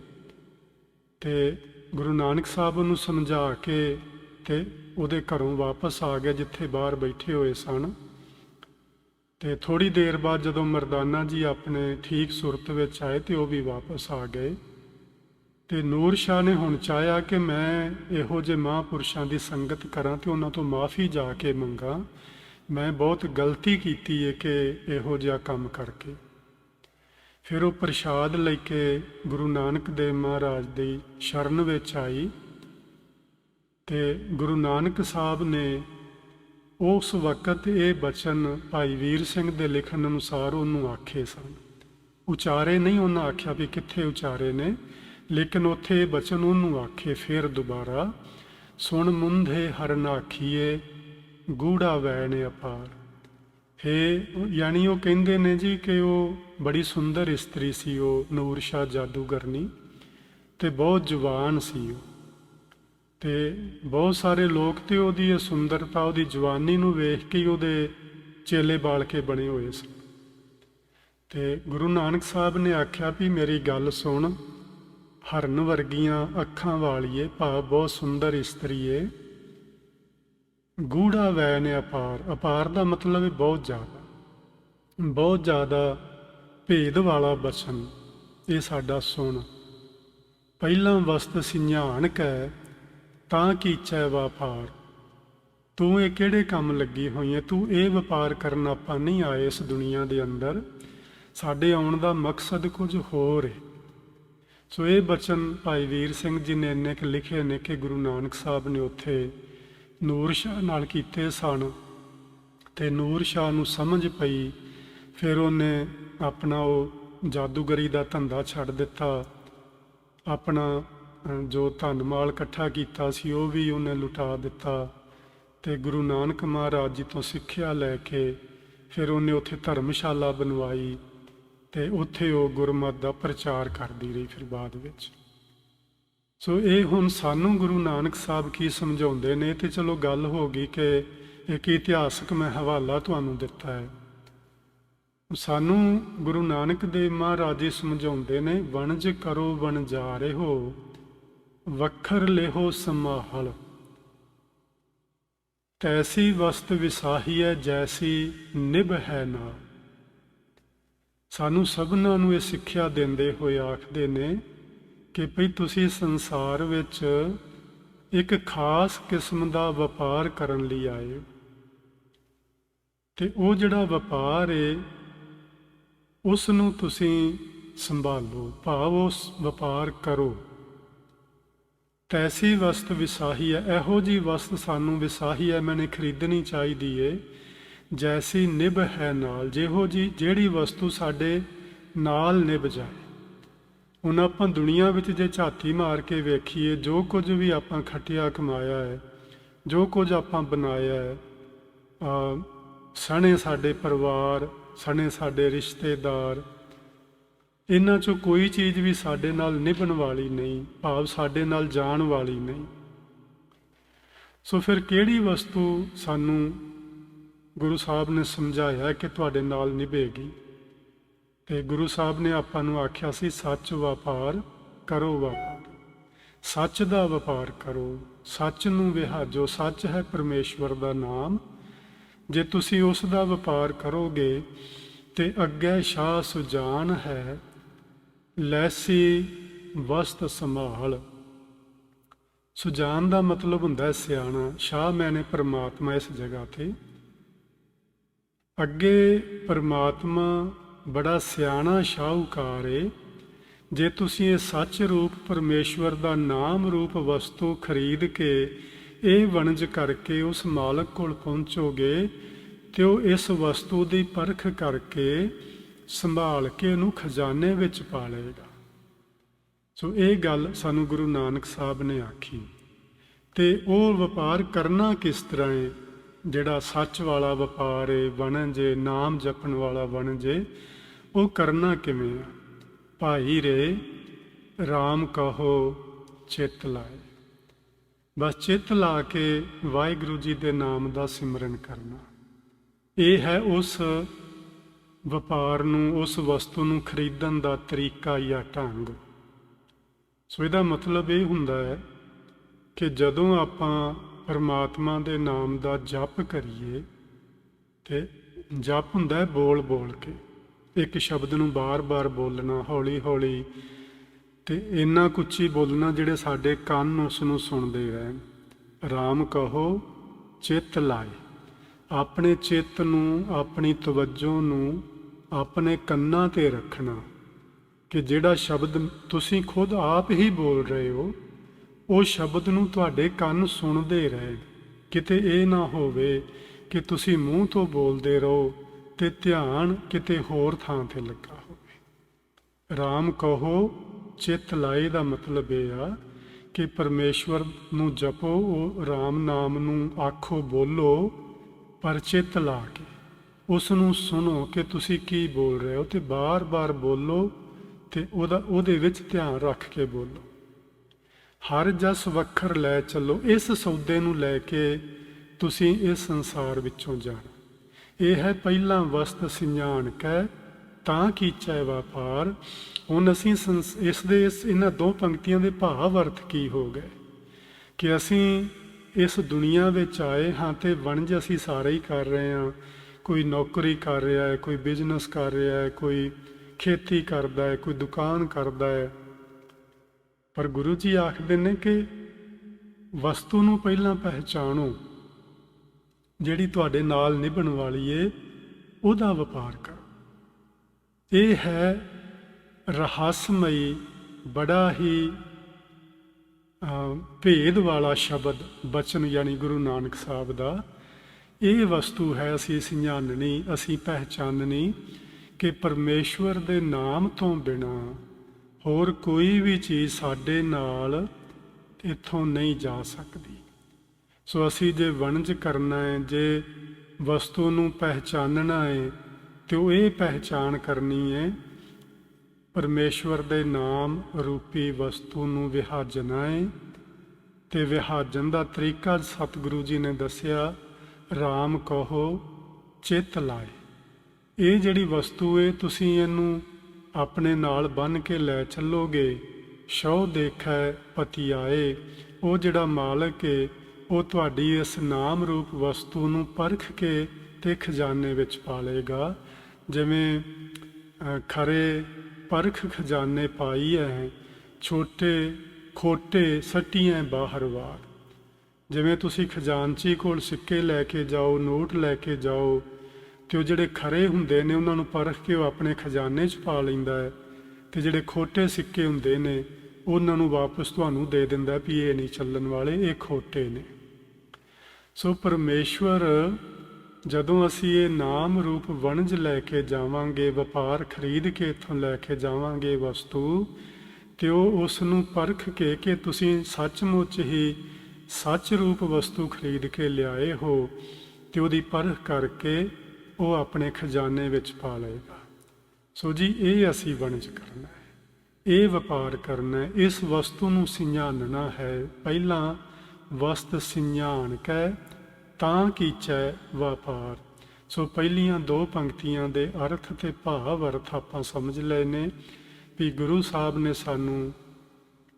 ਤੇ ਗੁਰੂ ਨਾਨਕ ਸਾਹਿਬ ਨੂੰ ਸਮਝਾ ਕੇ ਤੇ ਉਹਦੇ ਘਰੋਂ ਵਾਪਸ ਆ ਗਿਆ ਜਿੱਥੇ ਬਾਹਰ ਬੈਠੇ ਹੋਏ ਸਨ। ਤੇ ਥੋੜੀ ਦੇਰ ਬਾਅਦ ਜਦੋਂ ਮਰਦਾਨਾ ਜੀ ਆਪਣੇ ਠੀਕ ਸੁਰਤ ਵਿੱਚ ਆਏ ਤੇ ਉਹ ਵੀ ਵਾਪਸ ਆ ਗਏ। ਤੇ ਨੂਰ ਸ਼ਾਹ ਨੇ ਹੁਣ ਚਾਹਿਆ ਕਿ ਮੈਂ ਇਹੋ ਜਿਹੇ ਮਹਾਂਪੁਰਸ਼ਾਂ ਦੀ ਸੰਗਤ ਕਰਾਂ ਤੇ ਉਹਨਾਂ ਤੋਂ ਮਾਫੀ ਜਾ ਕੇ ਮੰਗਾ, ਮੈਂ ਬਹੁਤ ਗਲਤੀ ਕੀਤੀ ਹੈ ਕਿ ਇਹੋ ਜਿਹਾ ਕੰਮ ਕਰਕੇ। ਫਿਰ ਉਹ ਪ੍ਰਸ਼ਾਦ ਲੈ ਕੇ ਗੁਰੂ ਨਾਨਕ ਦੇਵ ਮਹਾਰਾਜ ਦੀ ਸ਼ਰਨ ਵਿੱਚ ਆਈ, ਤੇ ਗੁਰੂ ਨਾਨਕ ਸਾਹਿਬ ਨੇ ਉਸ ਵਕਤ ਇਹ ਬਚਨ ਭਾਈ ਵੀਰ ਸਿੰਘ ਦੇ ਲਿਖਣ ਅਨੁਸਾਰ ਉਹਨੂੰ ਆਖੇ ਸਨ। ਉਚਾਰੇ ਨਹੀਂ, ਉਹਨਾਂ ਆਖਿਆ ਵੀ ਕਿੱਥੇ ਉਚਾਰੇ ਨੇ, ਲੇਕਿਨ ਉੱਥੇ ਇਹ ਬਚਨ ਉਹਨੂੰ ਆਖੇ ਫਿਰ ਦੁਬਾਰਾ, ਸੁਣ ਮੁੰਧੇ ਹਰਨ ਆਖੀਏ ਗੂੜਾ ਵੈਣ ਅਪਾਰ। ਯਾਨੀ ਉਹ ਕਹਿੰਦੇ ਨੇ ਜੀ ਕਿ ਉਹ ਬੜੀ ਸੁੰਦਰ ਇਸਤਰੀ ਸੀ, ਉਹ ਨੂਰ ਸ਼ਾਹ ਜਾਦੂਗਰਨੀ, ਤੇ ਬਹੁਤ ਜਵਾਨ ਸੀ ਉਹ, ਤੇ ਬਹੁਤ ਸਾਰੇ ਲੋਕ ਤੇ ਉਹਦੀ ਇਹ ਸੁੰਦਰਤਾ, ਉਹਦੀ ਜਵਾਨੀ ਨੂੰ ਵੇਖ ਕੇ ਉਹਦੇ ਚੇਲੇ ਬਾਲ ਕੇ ਬਣੇ ਹੋਏ ਸੀ। ਤੇ ਗੁਰੂ ਨਾਨਕ ਸਾਹਿਬ ਨੇ ਆਖਿਆ ਵੀ ਮੇਰੀ ਗੱਲ ਸੁਣ, ਹਰਨ ਵਰਗੀਆਂ ਅੱਖਾਂ ਵਾਲੀਏ, ਭਾਵ ਬਹੁਤ ਸੁੰਦਰ ਇਸਤਰੀ ਏ, ਗੂੜਾ ਵੈਨ ਅਪਾਰ। ਅਪਾਰ ਦਾ ਮਤਲਬ ਹੈ ਬਹੁਤ ਜ਼ਿਆਦਾ, ਬਹੁਤ ਜ਼ਿਆਦਾ ਭੇਦ ਵਾਲਾ ਬਚਨ ਇਹ ਸਾਡਾ ਸੁਣ। ਪਹਿਲਾਂ ਵਸਤ ਸਿਆਣ ਕੈ ਤਾਂ ਕੀਚੈ ਵਪਾਰ। ਤੂੰ ਇਹ ਕਿਹੜੇ ਕੰਮ ਲੱਗੀ ਹੋਈ ਹੈ, ਤੂੰ ਇਹ ਵਪਾਰ ਕਰਨ ਆਪਾਂ ਨਹੀਂ ਆਏ ਇਸ ਦੁਨੀਆ ਦੇ ਅੰਦਰ, ਸਾਡੇ ਆਉਣ ਦਾ ਮਕਸਦ ਕੁਝ ਹੋਰ ਹੈ। ਸੋ ਇਹ ਬਚਨ ਭਾਈ ਵੀਰ ਸਿੰਘ ਜੀ ਨੇ ਇੰਨੇ ਕੁ ਲਿਖੇ ਨੇ ਕਿ ਗੁਰੂ ਨਾਨਕ ਸਾਹਿਬ ਨੇ ਉੱਥੇ ਨੂਰ ਸ਼ਾਹ ਨਾਲ ਕੀਤੇ ਸਨ, ਤੇ ਨੂਰ ਸ਼ਾਹ ਨੂੰ ਸਮਝ ਪਈ। ਫਿਰ ਉਹਨੇ ਆਪਣਾ ਉਹ ਜਾਦੂਗਰੀ ਦਾ ਧੰਦਾ ਛੱਡ ਦਿੱਤਾ, ਆਪਣਾ ਜੋ ਧਨ ਮਾਲ ਇਕੱਠਾ ਕੀਤਾ ਸੀ ਉਹ ਵੀ ਉਹਨੇ ਲੁਟਾ ਦਿੱਤਾ, ਤੇ ਗੁਰੂ ਨਾਨਕ ਮਹਾਰਾਜ ਜੀ ਤੋਂ ਸਿੱਖਿਆ ਲੈ ਕੇ ਫਿਰ ਉਹਨੇ ਉੱਥੇ ਧਰਮਸ਼ਾਲਾ ਬਣਵਾਈ, ਤੇ ਉੱਥੇ ਉਹ ਗੁਰਮਤਿ ਦਾ ਪ੍ਰਚਾਰ ਕਰਦੀ ਰਹੀ ਫਿਰ ਬਾਅਦ ਵਿੱਚ। ਸੋ ਇਹ ਹੁਣ ਸਾਨੂੰ ਗੁਰੂ ਨਾਨਕ ਸਾਹਿਬ ਕੀ ਸਮਝਾਉਂਦੇ ਨੇ, ਤੇ ਚਲੋ ਗੱਲ ਹੋ ਗਈ ਕਿ ਇੱਕ ਇਤਿਹਾਸਕ ਮੈਂ ਹਵਾਲਾ ਤੁਹਾਨੂੰ ਦਿੱਤਾ ਹੈ। ਸਾਨੂੰ ਗੁਰੂ ਨਾਨਕ ਦੇਵ ਮਹਾਰਾਜ ਜੀ ਸਮਝਾਉਂਦੇ ਨੇ, ਵਣਜ ਕਰੋ ਵਣਜਾਰੇ ਹੋ, ਵੱਖਰ ਲਿਹੋ ਸਮਾਹਲ, ਤੈਸੀ ਵਸਤ ਵਿਸਾਹੀ ਹੈ ਜੈਸੀ ਨਿਭ ਹੈ ਨਾ। ਸਾਨੂੰ ਸਭਨਾਂ ਨੂੰ ਇਹ ਸਿੱਖਿਆ ਦਿੰਦੇ ਹੋਏ ਆਖਦੇ ਨੇ ਕਿ ਭਈ ਤੁਸੀਂ ਸੰਸਾਰ ਵਿੱਚ ਇੱਕ ਖਾਸ ਕਿਸਮ ਦਾ ਵਪਾਰ ਕਰਨ ਲਈ ਆਏ, ਤੇ ਉਹ ਜਿਹੜਾ ਵਪਾਰ ਹੈ ਉਸ ਨੂੰ ਤੁਸੀਂ ਸੰਭਾਲੋ, ਭਾਵ ਉਸ ਵਪਾਰ ਕਰੋ। ਤੈਸੀ ਵਸਤ ਵਿਸਾਹੀ ਹੈ, ਇਹੋ ਜਿਹੀ ਵਸਤ ਸਾਨੂੰ ਵਿਸਾਹੀ ਹੈ ਮੈਨੇ ਖਰੀਦਣੀ ਚਾਹੀਦੀ ਏ, ਜੈਸੀ ਨਿਭ ਹੈ ਨਾਲ, ਜਿਹੜੀ ਵਸਤੂ ਸਾਡੇ ਨਾਲ ਨਿਭ ਜਾਏ। ਹੁਣ ਆਪਾਂ ਦੁਨੀਆ ਵਿੱਚ ਜੇ ਝਾਤੀ ਮਾਰ ਕੇ ਵੇਖੀਏ, ਜੋ ਕੁਝ ਵੀ ਆਪਾਂ ਖੱਟਿਆ ਕਮਾਇਆ ਹੈ, ਜੋ ਕੁਝ ਆਪਾਂ ਬਣਾਇਆ ਹੈ, ਸਣੇ ਸਾਡੇ ਪਰਿਵਾਰ, ਸਣੇ ਸਾਡੇ ਰਿਸ਼ਤੇਦਾਰ, ਇਹਨਾਂ 'ਚੋਂ ਕੋਈ ਚੀਜ਼ ਵੀ ਸਾਡੇ ਨਾਲ ਨਿਭਣ ਵਾਲੀ ਨਹੀਂ, ਭਾਵ ਸਾਡੇ ਨਾਲ ਜਾਣ ਵਾਲੀ ਨਹੀਂ। ਸੋ ਫਿਰ ਕਿਹੜੀ ਵਸਤੂ ਸਾਨੂੰ ਗੁਰੂ ਸਾਹਿਬ ਨੇ ਸਮਝਾਇਆ ਕਿ ਤੁਹਾਡੇ ਨਾਲ ਨਿਭੇਗੀ? ਤੇ ਗੁਰੂ ਸਾਹਿਬ ਨੇ ਆਪਾਂ ਨੂੰ ਆਖਿਆ ਸੀ, ਸੱਚ ਵਪਾਰ ਕਰੋ, ਵਪਾਰ ਸੱਚ ਦਾ ਵਪਾਰ ਕਰੋ, ਸੱਚ ਨੂੰ ਵਿਹਾਜੋ। ਸੱਚ ਹੈ ਪਰਮੇਸ਼ਵਰ ਦਾ ਨਾਮ, ਜੇ ਤੁਸੀਂ ਉਸ ਦਾ ਵਪਾਰ ਕਰੋਗੇ ਤੇ ਅੱਗੇ ਸ਼ਾਹ ਸੁਜਾਨ ਹੈ, ਲੈਸੀ ਵਸਤ ਸੰਭਾਲ। ਸੁਜਾਨ ਦਾ ਮਤਲਬ ਹੁੰਦਾ ਹੈ ਸਿਆਣਾ, ਸ਼ਾਹ ਮੈਨੇ ਪਰਮਾਤਮਾ ਇਸ ਜਗ੍ਹਾ ਤੇ। ਅੱਗੇ ਪਰਮਾਤਮਾ ਬੜਾ ਸਿਆਣਾ ਸ਼ਾਹੂਕਾਰ ਏ। ਜੇ ਤੁਸੀਂ ਇਹ ਸੱਚ ਰੂਪ ਪਰਮੇਸ਼ਵਰ ਦਾ ਨਾਮ ਰੂਪ ਵਸਤੂ ਖਰੀਦ ਕੇ ਇਹ ਵਣਜ ਕਰਕੇ ਉਸ ਮਾਲਕ ਕੋਲ ਪਹੁੰਚੋਗੇ, ਤੇ ਉਹ ਇਸ ਵਸਤੂ ਦੀ ਪਰਖ ਕਰਕੇ ਸੰਭਾਲ ਕੇ ਉਹਨੂੰ ਖਜ਼ਾਨੇ ਵਿੱਚ ਪਾ ਲਏਗਾ। ਸੋ ਇਹ ਗੱਲ ਸਾਨੂੰ ਗੁਰੂ ਨਾਨਕ ਸਾਹਿਬ ਨੇ ਆਖੀ। ਤੇ ਉਹ ਵਪਾਰ ਕਰਨਾ ਕਿਸ ਤਰ੍ਹਾਂ ਹੈ? ਜਿਹੜਾ ਸੱਚ ਵਾਲਾ ਵਪਾਰ ਹੈ, ਵਣਜ, ਨਾਮ ਜਪਣ ਵਾਲਾ ਵਣਜ, ਉਹ ਕਰਨਾ ਕਿਵੇਂ ਆ? ਭਾਈ ਰੇ ਰਾਮ ਕਹੋ ਚਿੱਤ ਲਾਏ। ਬਸ ਚਿੱਤ ਲਾ ਕੇ ਵਾਹਿਗੁਰੂ ਜੀ ਦੇ ਨਾਮ ਦਾ ਸਿਮਰਨ ਕਰਨਾ। ਇਹ ਹੈ ਉਸ ਵਪਾਰ ਨੂੰ, ਉਸ ਵਸਤੂ ਨੂੰ ਖਰੀਦਣ ਦਾ ਤਰੀਕਾ ਜਾਂ ਢੰਗ। ਸੋ ਇਹਦਾ ਮਤਲਬ ਇਹ ਹੁੰਦਾ ਹੈ ਕਿ ਜਦੋਂ ਆਪਾਂ ਪਰਮਾਤਮਾ ਦੇ ਨਾਮ ਦਾ ਜਪ ਕਰੀਏ, ਤੇ ਜਪ ਹੁੰਦਾ ਹੈ ਬੋਲ ਬੋਲ ਕੇ, ਇੱਕ ਸ਼ਬਦ ਨੂੰ ਬਾਰ-ਬਾਰ ਬੋਲਣਾ, ਹੌਲੀ ਹੌਲੀ, ਤੇ ਇੰਨਾ ਉੱਚੀ ਬੋਲਣਾ ਜਿਹੜੇ ਸਾਡੇ ਕੰਨ ਉਸ ਨੂੰ ਸੁਣਦੇ ਰਹਿਣ। ਰਾਮ ਕਹੋ ਚਿੱਤ ਲਾਏ। ਆਪਣੇ ਚਿੱਤ ਨੂੰ, ਆਪਣੀ ਤਵੱਜੋ ਨੂੰ ਆਪਣੇ ਕੰਨਾਂ 'ਤੇ ਰੱਖਣਾ, ਕਿ ਜਿਹੜਾ ਸ਼ਬਦ ਤੁਸੀਂ ਖੁਦ ਆਪ ਹੀ ਬੋਲ ਰਹੇ ਹੋ, ਉਹ ਸ਼ਬਦ ਨੂੰ ਤੁਹਾਡੇ ਕੰਨ ਸੁਣਦੇ ਰਹੇ। ਕਿਤੇ ਇਹ ਨਾ ਹੋਵੇ ਕਿ ਤੁਸੀਂ ਮੂੰਹ ਤੋਂ ਬੋਲਦੇ ਰਹੋ ਤੇ ਧਿਆਨ ਕਿਤੇ ਹੋਰ ਥਾਂ 'ਤੇ ਲੱਗਾ ਹੋਵੇ। ਰਾਮ ਕਹੋ ਚਿੱਤ ਲਾਏ ਦਾ ਮਤਲਬ ਇਹ ਆ ਕਿ ਪਰਮੇਸ਼ਵਰ ਨੂੰ ਜਪੋ, ਉਹ ਰਾਮ ਨਾਮ ਨੂੰ ਆਖੋ, ਬੋਲੋ, ਪਰ ਚਿੱਤ ਲਾ ਕੇ ਉਸ ਨੂੰ ਸੁਣੋ ਕਿ ਤੁਸੀਂ ਕੀ ਬੋਲ ਰਹੇ ਹੋ, ਤੇ ਬਾਰ-ਬਾਰ ਬੋਲੋ, ਤੇ ਉਹਦੇ ਵਿੱਚ ਧਿਆਨ ਰੱਖ ਕੇ ਬੋਲੋ। ਹਰ ਜਸ ਵੱਖਰ ਲੈ ਚੱਲੋ। ਇਸ ਸੌਦੇ ਨੂੰ ਲੈ ਕੇ ਤੁਸੀਂ ਇਸ ਸੰਸਾਰ ਵਿੱਚੋਂ ਜਾਣਾ। ਇਹ ਹੈ ਪਹਿਲਾਂ ਵਸਤ ਸਿਆਣ ਕੈ ਤਾਂ ਕੀਚੈ ਵਪਾਰ। ਹੁਣ ਅਸੀਂ ਇਹਨਾਂ ਦੋ ਪੰਕਤੀਆਂ ਦੇ ਭਾਵ ਅਰਥ ਕੀ ਹੋ ਗਏ ਕਿ ਅਸੀਂ ਇਸ ਦੁਨੀਆ ਵਿੱਚ ਆਏ ਹਾਂ ਤੇ ਵਣਜ ਅਸੀਂ ਸਾਰੇ ਹੀ ਕਰ ਰਹੇ ਹਾਂ। ਕੋਈ ਨੌਕਰੀ ਕਰ ਰਿਹਾ ਹੈ, ਕੋਈ ਬਿਜ਼ਨਸ ਕਰ ਰਿਹਾ ਹੈ, ਕੋਈ ਖੇਤੀ ਕਰਦਾ ਹੈ, ਕੋਈ ਦੁਕਾਨ ਕਰਦਾ ਹੈ। ਪਰ ਗੁਰੂ ਜੀ ਆਖਦੇ ਨੇ ਕਿ ਵਸਤੂ ਨੂੰ ਪਹਿਲਾਂ ਪਹਿਚਾਣੋ, ਜਿਹੜੀ ਤੁਹਾਡੇ ਨਾਲ ਨਿਭਣ ਵਾਲੀ ਏ, ਉਹਦਾ ਵਪਾਰ ਕਰੋ। ਇਹ ਹੈ ਰਹੱਸਮਈ ਬੜਾ ਹੀ ਭੇਦ ਵਾਲਾ ਸ਼ਬਦ ਬਚਨ ਯਾਨੀ ਗੁਰੂ ਨਾਨਕ ਸਾਹਿਬ ਦਾ। ਇਹ ਵਸਤੂ ਹੈ ਅਸੀਂ ਸਿਆਣਨੀ, ਅਸੀਂ ਪਹਿਚਾਨਣੀ ਕਿ ਪਰਮੇਸ਼ਵਰ ਦੇ ਨਾਮ ਤੋਂ ਬਿਨਾਂ ਹੋਰ ਕੋਈ ਵੀ ਚੀਜ਼ ਸਾਡੇ ਨਾਲ ਇੱਥੋਂ ਨਹੀਂ ਜਾ ਸਕਦੀ। ਸੋ ਅਸੀਂ ਜੇ ਵਣਜ ਕਰਨਾ ਹੈ, ਜੇ ਵਸਤੂ ਨੂੰ ਪਹਿਚਾਨਣਾ ਹੈ, ਤੇ ਉਹ ਇਹ ਪਹਿਚਾਨ ਕਰਨੀ ਹੈ ਪਰਮੇਸ਼ਵਰ ਦੇ ਨਾਮ ਰੂਪੀ ਵਸਤੂ ਨੂੰ ਵਿਹਾਜਣਾ ਹੈ। ਤੇ ਵਿਹਾਜਣ ਦਾ ਤਰੀਕਾ ਸਤਿਗੁਰੂ ਜੀ ਨੇ ਦੱਸਿਆ, ਰਾਮ ਕਹੋ ਚਿੱਤ ਲਾਏ। ਇਹ ਜਿਹੜੀ ਵਸਤੂ ਹੈ ਤੁਸੀਂ ਇਹਨੂੰ ਆਪਣੇ ਨਾਲ ਬੰਨ੍ਹ ਕੇ ਲੈ ਚੱਲੋਗੇ। ਸ਼ਹੁ ਦੇਖੈ ਪਤੀ ਆਏ, ਉਹ ਜਿਹੜਾ ਮਾਲਕ ਹੈ ਉਹ ਤੁਹਾਡੀ ਇਸ ਨਾਮ ਰੂਪ ਵਸਤੂ ਨੂੰ ਪਰਖ ਕੇ ਤੇ ਖਜ਼ਾਨੇ ਵਿੱਚ ਪਾ ਲਏਗਾ। ਜਿਵੇਂ ਖਰੇ ਪਰਖ ਖਜ਼ਾਨੇ ਪਾਈ ਹੈ, ਛੋਟੇ ਖੋਟੇ ਸੱਟੀਆਂ ਬਾਹਰ ਵਾਰ। ਜਿਵੇਂ ਤੁਸੀਂ ਖਜ਼ਾਨਚੀ ਕੋਲ ਸਿੱਕੇ ਲੈ ਕੇ ਜਾਓ, ਨੋਟ ਲੈ ਕੇ ਜਾਓ, ਤੇ ਉਹ ਜਿਹੜੇ ਖਰੇ ਹੁੰਦੇ ਨੇ ਉਹਨਾਂ ਨੂੰ ਪਰਖ ਕੇ ਉਹ ਆਪਣੇ ਖਜ਼ਾਨੇ 'ਚ ਪਾ ਲੈਂਦਾ ਹੈ, ਤੇ ਜਿਹੜੇ ਖੋਟੇ ਸਿੱਕੇ ਹੁੰਦੇ ਨੇ ਉਹਨਾਂ ਨੂੰ ਵਾਪਸ ਤੁਹਾਨੂੰ ਦੇ ਦਿੰਦਾ ਵੀ ਇਹ ਨਹੀਂ ਚੱਲਣ ਵਾਲੇ, ਇਹ ਖੋਟੇ ਨੇ। ਸੋ ਪਰਮੇਸ਼ਵਰ ਜਦੋਂ ਅਸੀਂ ਇਹ ਨਾਮ ਰੂਪ ਵਣਜ ਲੈ ਕੇ ਜਾਵਾਂਗੇ, ਵਪਾਰ ਖਰੀਦ ਕੇ ਇੱਥੋਂ ਲੈ ਕੇ ਜਾਵਾਂਗੇ ਵਸਤੂ, ਤੇ ਉਹ ਉਸ ਨੂੰ ਪਰਖ ਕੇ ਕਿ ਤੁਸੀਂ ਸੱਚਮੁੱਚ ਹੀ ਸੱਚ ਰੂਪ ਵਸਤੂ ਖਰੀਦ ਕੇ ਲਿਆਏ ਹੋ, ਤੇ ਉਹਦੀ ਪਰਖ ਕਰਕੇ ਉਹ ਆਪਣੇ ਖਜ਼ਾਨੇ ਵਿੱਚ ਪਾ ਲਏਗਾ। ਸੋ ਜੀ ਇਹ ਅਸੀਂ ਵਣਜ ਕਰਨਾ ਹੈ, ਇਹ ਵਪਾਰ ਕਰਨਾ ਹੈ, ਇਸ ਵਸਤੂ ਨੂੰ ਸਿਆਣਨਾ ਹੈ। ਪਹਿਲਾਂ ਵਸਤ ਸਿਆਣ ਕੈ ਤਾਂ ਕੀਚੈ ਵਪਾਰ। ਸੋ ਪਹਿਲੀਆਂ ਦੋ ਪੰਕਤੀਆਂ ਦੇ ਅਰਥ ਤੇ ਭਾਵ ਅਰਥ ਆਪਾਂ ਸਮਝ ਲਏ ਨੇ ਵੀ ਗੁਰੂ ਸਾਹਿਬ ਨੇ ਸਾਨੂੰ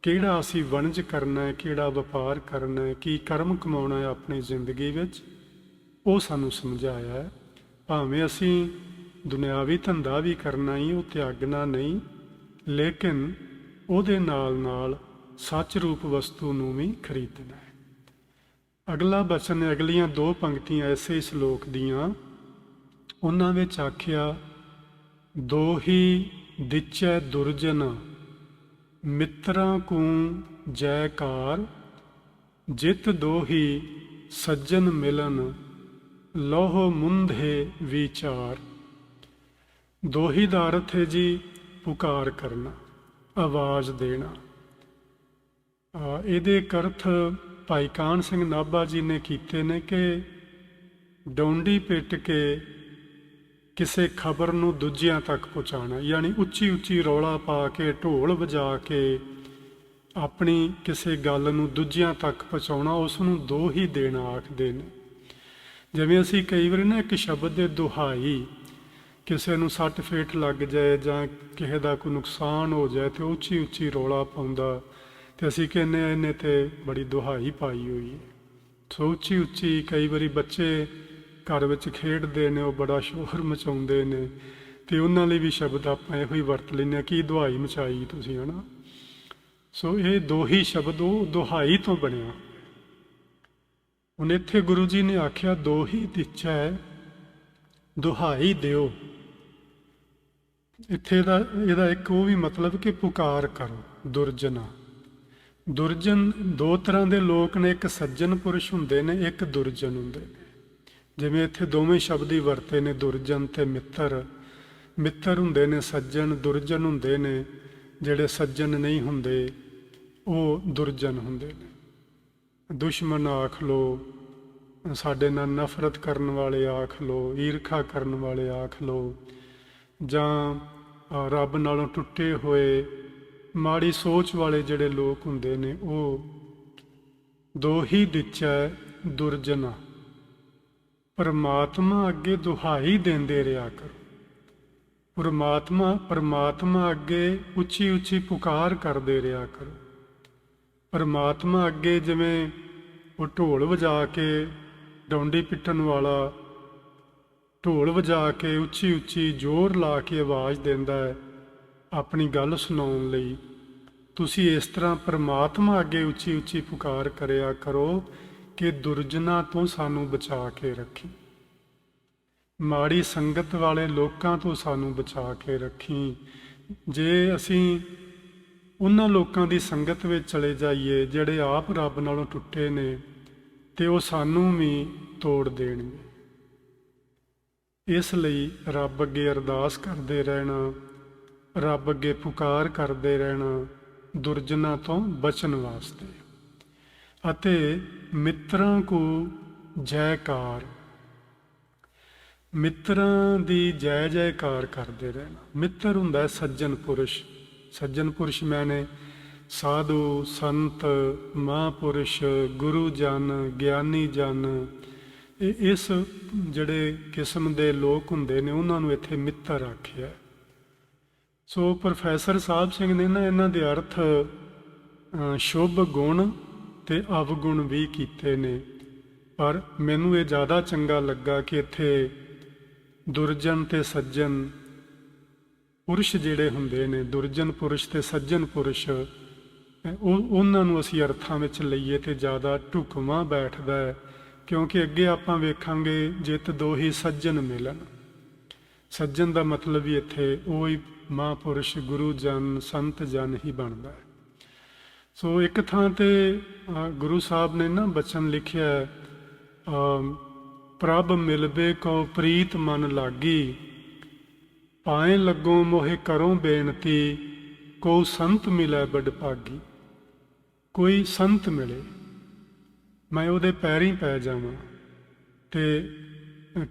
ਕਿਹੜਾ ਅਸੀਂ ਵਣਜ ਕਰਨਾ ਹੈ, ਕਿਹੜਾ ਵਪਾਰ ਕਰਨਾ ਹੈ, ਕੀ ਕਰਮ ਕਮਾਉਣਾ ਹੈ ਆਪਣੀ ਜ਼ਿੰਦਗੀ ਵਿੱਚ, ਉਹ ਸਾਨੂੰ ਸਮਝਾਇਆ ਹੈ। ਭਾਵੇਂ ਅਸੀਂ ਦੁਨਿਆਵੀ ਧੰਦਾ ਵੀ ਕਰਨਾ ਹੀ, ਉਹ ਤਿਆਗਣਾ ਨਹੀਂ, ਲੇਕਿਨ ਉਹਦੇ ਨਾਲ ਨਾਲ ਸੱਚ ਰੂਪ ਵਸਤੂ ਨੂੰ ਵੀ ਖਰੀਦਣਾ ਹੈ। ਅਗਲਾ ਬਚਨ ਹੈ, ਅਗਲੀਆਂ ਦੋ ਪੰਕਤੀਆਂ ਐਸੇ ਸ਼ਲੋਕ ਦੀਆਂ, ਉਹਨਾਂ ਵਿੱਚ ਆਖਿਆ, ਦੋਹੀ ਦਿਚੈ ਦੁਰਜਨ ਮਿੱਤਰਾਂ ਕੂ ਜੈਕਾਰ, ਜਿਤ ਦੋਹੀ ਸੱਜਣ ਮਿਲਨ ਲੋਹ ਮੁੰਧੇ ਵਿਚਾਰ। ਦੋਹੀ ਦਾ ਅਰਥ ਹੈ ਜੀ ਪੁਕਾਰ ਕਰਨਾ, ਆਵਾਜ਼ ਦੇਣਾ। ਇਹਦੇ ਇੱਕ ਅਰਥ ਭਾਈ ਕਾਹਨ ਸਿੰਘ ਨਾਭਾ ਜੀ ਨੇ ਕੀਤੇ ਨੇ ਕਿ ਡੌਂਡੀ ਪਿੱਟ ਕੇ ਕਿਸੇ ਖਬਰ ਨੂੰ ਦੂਜਿਆਂ ਤੱਕ ਪਹੁੰਚਾਉਣਾ, ਯਾਨੀ ਉੱਚੀ ਉੱਚੀ ਰੌਲਾ ਪਾ ਕੇ, ਢੋਲ ਵਜਾ ਕੇ ਆਪਣੀ ਕਿਸੇ ਗੱਲ ਨੂੰ ਦੂਜਿਆਂ ਤੱਕ ਪਹੁੰਚਾਉਣਾ, ਉਸ ਨੂੰ ਦੋਹੀ ਦੇਣਾ ਆਖਦੇ ਨੇ। ਜਿਵੇਂ ਅਸੀਂ ਕਈ ਵਾਰੀ ਨਾ ਇੱਕ ਸ਼ਬਦ ਦੇ ਦੁਹਾਈ, ਕਿਸੇ ਨੂੰ ਸੱਟ ਫੇਟ ਲੱਗ ਜਾਏ ਜਾਂ ਕਿਸੇ ਦਾ ਕੋਈ ਨੁਕਸਾਨ ਹੋ ਜਾਏ ਤੇ ਉੱਚੀ ਉੱਚੀ ਰੌਲਾ ਪਾਉਂਦਾ, ਤੇ ਅਸੀਂ ਕਹਿੰਦੇ ਹਾਂ ਇਹਨੇ ਤੇ ਬੜੀ ਦੁਹਾਈ ਪਾਈ ਹੋਈ ਹੈ। ਸੋ ਉੱਚੀ ਉੱਚੀ ਕਈ ਵਾਰੀ ਬੱਚੇ ਘਰ ਵਿੱਚ ਖੇਡਦੇ ਨੇ, ਉਹ ਬੜਾ ਸ਼ੋਰ ਮਚਾਉਂਦੇ ਨੇ, ਤੇ ਉਹਨਾਂ ਲਈ ਵੀ ਸ਼ਬਦ ਆਪਾਂ ਇਹੋ ਹੀ ਵਰਤ ਲੈਂਦੇ ਹਾਂ, ਕੀ ਦੁਹਾਈ ਮਚਾਈ ਤੁਸੀਂ, ਹੈ ਨਾ। ਸੋ ਇਹ ਦੋਹੀ ਸ਼ਬਦ ਉਹ ਦੁਹਾਈ ਤੋਂ ਬਣਿਆ। ਹੁਣ ਇੱਥੇ ਗੁਰੂ ਜੀ ਨੇ ਆਖਿਆ ਦੋਹੀ ਦਿਚੈ, ਦੁਹਾਈ ਦਿਓ। ਇੱਥੇ ਇਹਦਾ ਇੱਕ ਉਹ ਵੀ ਮਤਲਬ ਕਿ ਪੁਕਾਰ ਕਰੋ। ਦੁਰਜਨਾ, ਦੁਰਜਨ ਦੋ ਤਰ੍ਹਾਂ ਦੇ ਲੋਕ ਨੇ, ਇੱਕ ਸੱਜਣ ਪੁਰਸ਼ ਹੁੰਦੇ ਨੇ, ਇੱਕ ਦੁਰਜਨ ਹੁੰਦੇ ਨੇ। ਜਿਵੇਂ ਇੱਥੇ ਦੋਵੇਂ ਸ਼ਬਦ ਹੀ ਵਰਤੇ ਨੇ, ਦੁਰਜਨ ਤੇ ਮਿੱਤਰ। ਮਿੱਤਰ ਹੁੰਦੇ ਨੇ ਸੱਜਣ, ਦੁਰਜਨ ਹੁੰਦੇ ਨੇ ਜਿਹੜੇ ਸੱਜਣ ਨਹੀਂ ਹੁੰਦੇ, ਉਹ ਦੁਰਜਨ ਹੁੰਦੇ ਨੇ। ਦੁਸ਼ਮਣ ਆਖ ਲਓ, ਸਾਡੇ ਨਾਲ ਨਫ਼ਰਤ ਕਰਨ ਵਾਲੇ ਆਖ ਲਓ, ਈਰਖਾ ਕਰਨ ਵਾਲੇ ਆਖ ਲਓ, ਜਾਂ ਰੱਬ ਨਾਲੋਂ ਟੁੱਟੇ ਹੋਏ ਮਾੜੀ ਸੋਚ ਵਾਲੇ ਜਿਹੜੇ ਲੋਕ ਹੁੰਦੇ ਨੇ, ਉਹ ਦੋਹੀ ਦਿਚੈ ਦੁਰਜਨਾ। ਪਰਮਾਤਮਾ ਅੱਗੇ ਦੁਹਾਈ ਦਿੰਦੇ ਰਿਹਾ ਕਰੋ। ਪਰਮਾਤਮਾ ਅੱਗੇ ਉੱਚੀ ਉੱਚੀ ਪੁਕਾਰ ਕਰਦੇ ਰਿਹਾ ਕਰੋ। ਪਰਮਾਤਮਾ ਅੱਗੇ ਜਿਵੇਂ ਉਹ ਢੋਲ ਵਜਾ ਕੇ, ਡੌਂਡੀ ਪਿੱਟਣ ਵਾਲਾ ਢੋਲ ਵਜਾ ਕੇ ਉੱਚੀ ਉੱਚੀ ਜ਼ੋਰ ਲਾ ਕੇ ਆਵਾਜ਼ ਦਿੰਦਾ ਹੈ ਆਪਣੀ ਗੱਲ ਸੁਣਾਉਣ ਲਈ, ਤੁਸੀਂ ਇਸ ਤਰ੍ਹਾਂ ਪਰਮਾਤਮਾ ਅੱਗੇ ਉੱਚੀ ਉੱਚੀ ਪੁਕਾਰ ਕਰਿਆ ਕਰੋ ਕਿ ਦੁਰਜਨਾਂ ਤੋਂ ਸਾਨੂੰ ਬਚਾ ਕੇ ਰੱਖੀ, ਮਾੜੀ ਸੰਗਤ ਵਾਲੇ ਲੋਕਾਂ ਤੋਂ ਸਾਨੂੰ ਬਚਾ ਕੇ ਰੱਖੀ। ਜੇ ਅਸੀਂ ਉਹਨਾਂ ਲੋਕਾਂ ਦੀ ਸੰਗਤ ਵਿੱਚ ਚਲੇ ਜਾਈਏ ਜਿਹੜੇ ਆਪ ਰੱਬ ਨਾਲੋਂ ਟੁੱਟੇ ਨੇ, ਤੇ ਉਹ ਸਾਨੂੰ ਵੀ ਤੋੜ ਦੇਣਗੇ। ਇਸ ਲਈ ਰੱਬ ਅੱਗੇ ਅਰਦਾਸ ਕਰਦੇ ਰਹਿਣਾ, ਰੱਬ ਅੱਗੇ ਪੁਕਾਰ ਕਰਦੇ ਰਹਿਣਾ ਦੁਰਜਨਾਂ ਤੋਂ ਬਚਣ ਵਾਸਤੇ। ਅਤੇ ਮਿੱਤਰਾਂ ਕੋ ਜੈਕਾਰ, ਮਿੱਤਰਾਂ ਦੀ ਜੈ ਜੈਕਾਰ ਕਰਦੇ ਰਹਿਣਾ। ਮਿੱਤਰ ਹੁੰਦਾ ਹੈ ਸੱਜਣ ਪੁਰਸ਼। ਸੱਜਣ ਪੁਰਸ਼ ਮੈਨੇ ਸਾਧੂ, ਸੰਤ, ਮਹਾਂਪੁਰਸ਼, ਗੁਰੂ ਜਨ, ਗਿਆਨੀ ਜਨ, ਇਸ ਜਿਹੜੇ ਕਿਸਮ ਦੇ ਲੋਕ ਹੁੰਦੇ ਨੇ ਉਹਨਾਂ ਨੂੰ ਇੱਥੇ ਮਿੱਤਰ ਆਖਿਆ। ਸੋ ਪ੍ਰੋਫੈਸਰ ਸਾਹਿਬ ਸਿੰਘ ਨੇ ਨਾ ਇਹਨਾਂ ਦੇ ਅਰਥ ਸ਼ੁਭ ਗੁਣ ਤੇ ਅਵਗੁਣ ਵੀ ਕੀਤੇ ਨੇ, ਪਰ ਮੈਨੂੰ ਇਹ ਜ਼ਿਆਦਾ ਚੰਗਾ ਲੱਗਾ ਕਿ ਇੱਥੇ ਦੁਰਜਨ ਤੇ ਸੱਜਣ ਪੁਰਸ਼ ਜਿਹੜੇ ਹੁੰਦੇ ਨੇ, ਦੁਰਜਨ ਪੁਰਸ਼ ਤੇ ਸੱਜਣ ਪੁਰਸ਼, ਉਹਨਾਂ ਨੂੰ ਅਸੀਂ ਅਰਥਾਂ ਵਿੱਚ ਲਈਏ ਤੇ ਜ਼ਿਆਦਾ ਢੁਕਵਾਂ ਬੈਠਦਾ ਹੈ। ਕਿਉਂਕਿ ਅੱਗੇ ਆਪਾਂ ਵੇਖਾਂਗੇ ਜਿਤ ਦੋਹੀ ਸੱਜਣ ਮਿਲਣ। ਸੱਜਣ ਦਾ ਮਤਲਬ ਵੀ ਇੱਥੇ ਉਹੀ ਮਹਾਂਪੁਰਸ਼, ਗੁਰੂ ਜਨ, ਸੰਤ ਜਨ ਹੀ ਬਣਦਾ ਹੈ। ਸੋ ਇੱਕ ਥਾਂ ਤੇ ਗੁਰੂ ਸਾਹਿਬ ਨੇ ਨਾ ਬਚਨ ਲਿਖਿਆ, ਪ੍ਰਭ ਮਿਲਵੇ ਕੋ ਪ੍ਰੀਤ ਮਨ ਲਾਗੀ, ਪਾਏ ਲੱਗੋ ਮੋਹਿ ਕਰੋ ਬੇਨਤੀ, ਕੋ ਸੰਤ ਮਿਲੇ ਬੜ ਭਾਗੀ। ਕੋਈ ਸੰਤ ਮਿਲੇ, ਮੈਂ ਉਹਦੇ ਪੈਰੀਂ ਪੈ ਜਾਵਾਂ। ਤੇ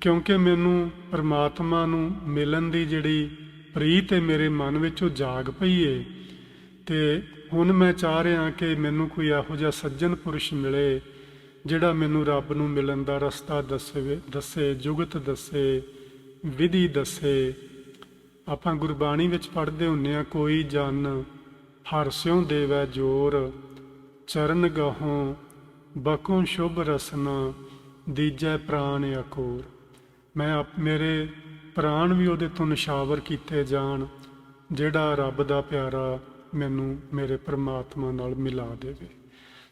ਕਿਉਂਕਿ ਮੈਨੂੰ ਪਰਮਾਤਮਾ ਨੂੰ ਮਿਲਣ ਦੀ ਜਿਹੜੀ ਪ੍ਰੀਤ ਹੈ ਮੇਰੇ ਮਨ ਵਿੱਚ ਉਹ ਜਾਗ ਪਈ ਏ, ਤੇ ਹੁਣ ਮੈਂ ਚਾਹ ਰਿਹਾ ਕਿ ਮੈਨੂੰ ਕੋਈ ਇਹੋ ਜਿਹਾ ਸੱਜਣ ਪੁਰਸ਼ ਮਿਲੇ ਜਿਹੜਾ ਮੈਨੂੰ ਰੱਬ ਨੂੰ ਮਿਲਣ ਦਾ ਰਸਤਾ ਦੱਸੇ, ਜੁਗਤ ਦੱਸੇ, ਵਿਧੀ ਦੱਸੇ। ਆਪਾਂ ਗੁਰਬਾਣੀ ਵਿੱਚ ਪੜ੍ਹਦੇ ਹੁੰਦੇ ਹਾਂ, ਕੋਈ ਜਨ ਹਰਸਿਉ ਦੇਵੈ ਜੋਰ, ਚਰਨ ਗਹੋਂ ਬਕੋਂ ਸ਼ੁਭ ਰਸਨਾ, ਦੀਜੈ ਪ੍ਰਾਣ ਅਕੋਰ। ਮੇਰੇ ਪ੍ਰਾਣ ਵੀ ਉਹਦੇ ਤੋਂ ਨਿਸ਼ਾਵਰ ਕੀਤੇ ਜਾਣ ਜਿਹੜਾ ਰੱਬ ਦਾ ਪਿਆਰਾ ਮੈਨੂੰ ਮੇਰੇ ਪਰਮਾਤਮਾ ਨਾਲ ਮਿਲਾ ਦੇਵੇ।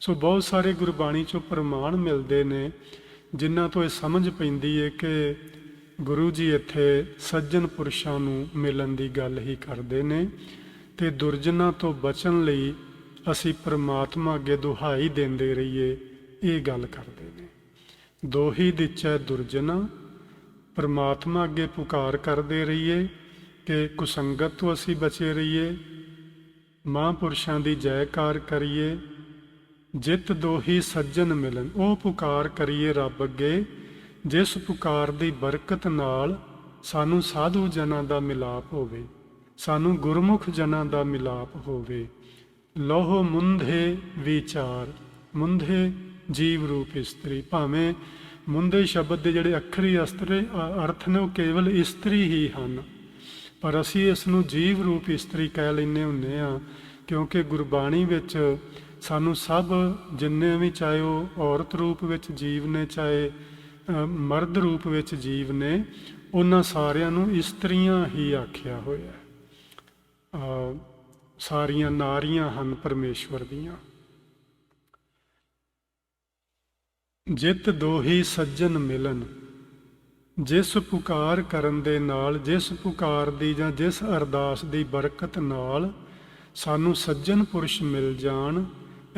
ਸੋ ਬਹੁਤ ਸਾਰੇ ਗੁਰਬਾਣੀ 'ਚੋਂ ਪ੍ਰਮਾਣ ਮਿਲਦੇ ਨੇ ਜਿਨ੍ਹਾਂ ਤੋਂ ਇਹ ਸਮਝ ਪੈਂਦੀ ਹੈ ਕਿ ਗੁਰੂ ਜੀ ਇੱਥੇ ਸੱਜਣ ਪੁਰਸ਼ਾਂ ਨੂੰ ਮਿਲਣ ਦੀ ਗੱਲ ਹੀ ਕਰਦੇ ਨੇ, ਤੇ ਦੁਰਜਨਾਂ ਤੋਂ ਬਚਣ ਲਈ ਅਸੀਂ ਪਰਮਾਤਮਾ ਅੱਗੇ ਦੁਹਾਈ ਦਿੰਦੇ ਰਹੀਏ, ਇਹ ਗੱਲ ਕਰਦੇ ਨੇ। ਦੋਹੀ ਦਿਚੈ ਦੁਰਜਨਾ, ਪਰਮਾਤਮਾ ਅੱਗੇ ਪੁਕਾਰ ਕਰਦੇ ਰਹੀਏ ਕਿ ਕੁਸੰਗਤ ਤੋਂ ਅਸੀਂ ਬਚੇ ਰਹੀਏ, ਮਹਾਂਪੁਰਸ਼ਾਂ ਦੀ ਜੈਕਾਰ ਕਰੀਏ, ਜਿਤ ਦੋਹੀ ਸੱਜਣ ਮਿਲਣ। ਉਹ ਪੁਕਾਰ ਕਰੀਏ ਰੱਬ ਅੱਗੇ ਜਿਸ ਪੁਕਾਰ ਦੀ ਬਰਕਤ ਨਾਲ ਸਾਨੂੰ ਸਾਧੂ ਜਨਾਂ ਦਾ ਮਿਲਾਪ ਹੋਵੇ, ਸਾਨੂੰ ਗੁਰਮੁਖ ਜਨਾਂ ਦਾ ਮਿਲਾਪ ਹੋਵੇ। ਲੋਹ ਮੁੰਧੇ ਵਿਚਾਰ, ਮੁੰਧੇ ਜੀਵ ਰੂਪ ਇਸਤਰੀ। ਭਾਵੇਂ ਮੁੰਧੇ ਸ਼ਬਦ ਦੇ ਜਿਹੜੇ ਅੱਖਰੀ ਅਰਥ ਨੇ ਉਹ ਕੇਵਲ ਇਸਤਰੀ ਹੀ ਹਨ, ਪਰ ਅਸੀਂ ਇਸ ਨੂੰ ਜੀਵ ਰੂਪ ਇਸਤਰੀ ਕਹਿ ਲੈਂਦੇ ਹੁੰਦੇ ਹਾਂ, ਕਿਉਂਕਿ ਗੁਰਬਾਣੀ ਵਿੱਚ ਸਾਨੂੰ ਸਭ ਜਿੰਨੇ ਵੀ, ਚਾਹੇ ਉਹ ਔਰਤ ਰੂਪ ਵਿੱਚ ਜੀਵ ਨੇ, ਚਾਹੇ ਮਰਦ ਰੂਪ ਵਿੱਚ ਜੀਵ ਨੇ, ਉਹਨਾਂ ਸਾਰਿਆਂ ਨੂੰ ਇਸਤਰੀਆਂ ਹੀ ਆਖਿਆ ਹੋਇਆ। ਸਾਰੀਆਂ ਨਾਰੀਆਂ ਹਨ ਪਰਮੇਸ਼ਵਰ ਦੀਆਂ। ਜਿਤ ਦੋਹੀ ਸੱਜਣ ਮਿਲਣ, ਜਿਸ ਪੁਕਾਰ ਕਰਨ ਦੇ ਨਾਲ, ਜਿਸ ਪੁਕਾਰ ਦੀ ਜਾਂ ਜਿਸ ਅਰਦਾਸ ਦੀ ਬਰਕਤ ਨਾਲ ਸਾਨੂੰ ਸੱਜਣ ਪੁਰਸ਼ ਮਿਲ ਜਾਣ,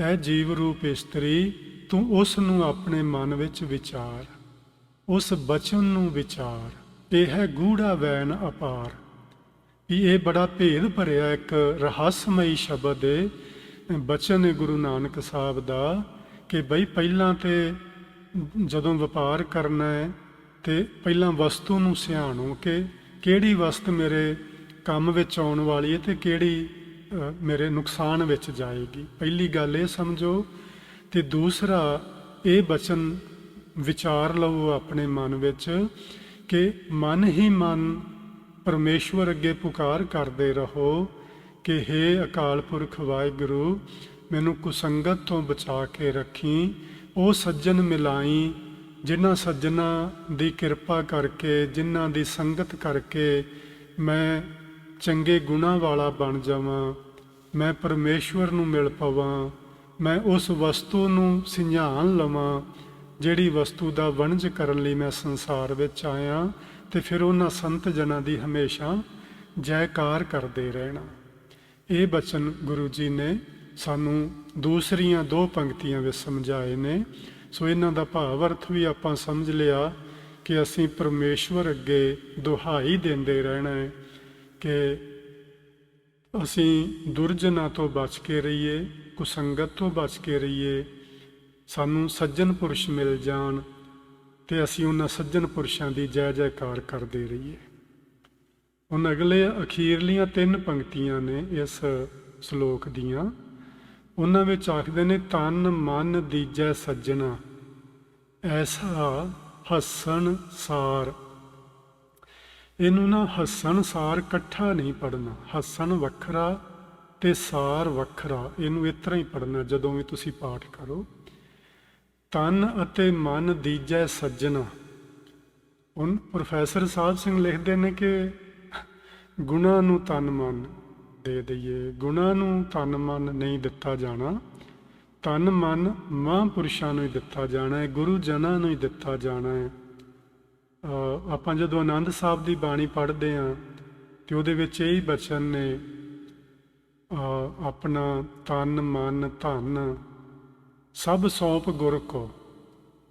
ਇਹ ਜੀਵ ਰੂਪ ਇਸਤਰੀ ਤੂੰ ਉਸ ਨੂੰ ਆਪਣੇ ਮਨ ਵਿੱਚ ਵਿਚਾਰ, ਉਸ ਬਚਨ ਨੂੰ ਵਿਚਾਰ। ਇਹ ਹੈ ਗੂੜਾ ਵੈਨ ਅਪਾਰ। ਵੀ ਇਹ ਬੜਾ ਭੇਦ ਭਰਿਆ ਇੱਕ ਰਹੱਸਮਈ ਸ਼ਬਦ ਹੈ, ਬਚਨ ਹੈ ਗੁਰੂ ਨਾਨਕ ਸਾਹਿਬ ਦਾ, ਕਿ ਬਈ ਪਹਿਲਾਂ ਤੇ ਜਦੋਂ ਵਪਾਰ ਕਰਨਾ ਹੈ ਤੇ ਪਹਿਲਾਂ ਵਸਤੂ ਨੂੰ ਸਿਆਣੋ ਕਿ ਕਿਹੜੀ ਵਸਤ ਮੇਰੇ ਕੰਮ ਵਿੱਚ ਆਉਣ ਵਾਲੀ ਹੈ ਤੇ ਕਿਹੜੀ ਮੇਰੇ ਨੁਕਸਾਨ ਵਿੱਚ ਜਾਏਗੀ। ਪਹਿਲੀ ਗੱਲ ਇਹ ਸਮਝੋ, ਤੇ ਦੂਸਰਾ ਇਹ ਬਚਨ ਵਿਚਾਰ ਲਓ ਆਪਣੇ ਮਨ ਵਿੱਚ ਕਿ ਮਨ ਹੀ ਮਨ ਪਰਮੇਸ਼ਵਰ ਅੱਗੇ ਪੁਕਾਰ ਕਰਦੇ ਰਹੋ ਕਿ ਹੇ ਅਕਾਲ ਪੁਰਖ ਵਾਹਿਗੁਰੂ, ਮੈਨੂੰ ਕੁਸੰਗਤ ਤੋਂ ਬਚਾ ਕੇ ਰੱਖੀ। ਉਹ ਸੱਜਣ ਮਿਲਾਈ ਜਿਨ੍ਹਾਂ ਸੱਜਣਾਂ ਦੀ ਕਿਰਪਾ ਕਰਕੇ, ਜਿਨ੍ਹਾਂ ਦੀ ਸੰਗਤ ਕਰਕੇ ਮੈਂ ਚੰਗੇ ਗੁਣਾਂ ਵਾਲਾ ਬਣ ਜਾਵਾਂ, ਮੈਂ ਪਰਮੇਸ਼ਵਰ ਨੂੰ ਮਿਲ ਪਵਾਂ, ਮੈਂ ਉਸ ਵਸਤੂ ਨੂੰ ਸਿੰਝਾਣ ਲਵਾਂ ਜਿਹੜੀ ਵਸਤੂ ਦਾ ਵਣਜ ਕਰਨ ਲਈ ਮੈਂ ਸੰਸਾਰ ਵਿੱਚ ਆਇਆ। ਤੇ ਫਿਰ ਉਹਨਾਂ ਸੰਤ ਜਨਾਂ ਦੀ ਹਮੇਸ਼ਾ ਜੈਕਾਰ ਕਰਦੇ ਰਹਿਣਾ। ਇਹ ਬਚਨ ਗੁਰੂ ਜੀ ਨੇ ਸਾਨੂੰ ਦੂਸਰੀਆਂ 2 ਪੰਕਤੀਆਂ ਵਿੱਚ ਸਮਝਾਏ ਨੇ। ਸੋ ਇਹਨਾਂ ਦਾ ਭਾਵ ਅਰਥ ਵੀ ਆਪਾਂ ਸਮਝ ਲਿਆ ਕਿ ਅਸੀਂ ਪਰਮੇਸ਼ਵਰ ਅੱਗੇ ਦੁਹਾਈ ਦਿੰਦੇ ਰਹਿਣਾ ਹੈ ਕਿ ਅਸੀਂ ਦੁਰਜਨਾਂ ਤੋਂ ਬਚ ਕੇ ਰਹੀਏ, ਕੁਸੰਗਤ ਤੋਂ ਬਚ ਕੇ ਰਹੀਏ, ਸਾਨੂੰ ਸੱਜਣ ਪੁਰਸ਼ ਮਿਲ ਜਾਣ ਤੇ ਅਸੀਂ ਉਹਨਾਂ ਸੱਜਣ ਪੁਰਸ਼ਾਂ ਦੀ ਜੈ ਜੈਕਾਰ ਕਰਦੇ ਰਹੀਏ। ਹੁਣ ਅਗਲੇ ਅਖੀਰਲੀਆਂ 3 ਪੰਕਤੀਆਂ ਨੇ ਇਸ ਸ਼ਲੋਕ ਦੀਆਂ। ਉਹਨਾਂ ਵਿੱਚ ਆਖਦੇ ਨੇ, ਤਨ ਮਨ ਦੀਜੈ ਸੱਜਣਾ ਐਸਾ ਹੱਸਣ ਸਾਰ। ਇਹਨੂੰ ਨਾ ਹੱਸਣ ਸਾਰ ਇਕੱਠਾ ਨਹੀਂ ਪੜ੍ਹਨਾ, ਹੱਸਣ ਵੱਖਰਾ ਤੇ ਸਾਰ ਵੱਖਰਾ, ਇਹਨੂੰ ਇਸ ਤਰ੍ਹਾਂ ਹੀ ਪੜ੍ਹਨਾ ਜਦੋਂ ਵੀ ਤੁਸੀਂ ਪਾਠ ਕਰੋ। ਤਨ ਅਤੇ ਮਨ ਦੀਜੈ ਸੱਜਣਾ। ਹੁਣ ਪ੍ਰੋਫੈਸਰ ਸਾਹਿਬ ਸਿੰਘ ਲਿਖਦੇ ਨੇ ਕਿ ਗੁਣਾਂ ਨੂੰ ਤਨ ਮਨ ਦੇ ਦਈਏ, ਗੁਣਾਂ ਨੂੰ ਤਨ ਮਨ ਨਹੀਂ ਦਿੱਤਾ ਜਾਣਾ, ਤਨ ਮਨ ਮਹਾਂਪੁਰਸ਼ਾਂ ਨੂੰ ਹੀ ਦਿੱਤਾ ਜਾਣਾ ਹੈ, ਗੁਰੂ ਜਨਾਂ ਨੂੰ ਹੀ ਦਿੱਤਾ ਜਾਣਾ ਹੈ। ਆਪਾਂ ਜਦੋਂ ਆਨੰਦ ਸਾਹਿਬ ਦੀ ਬਾਣੀ ਪੜ੍ਹਦੇ ਹਾਂ ਤੇ ਉਹਦੇ ਵਿੱਚ ਇਹੀ ਬਚਨ ਨੇ, ਆਪਣਾ ਤਨ ਮਨ ਧਨ ਸਭ ਸੌਂਪ ਗੁਰ ਕੋ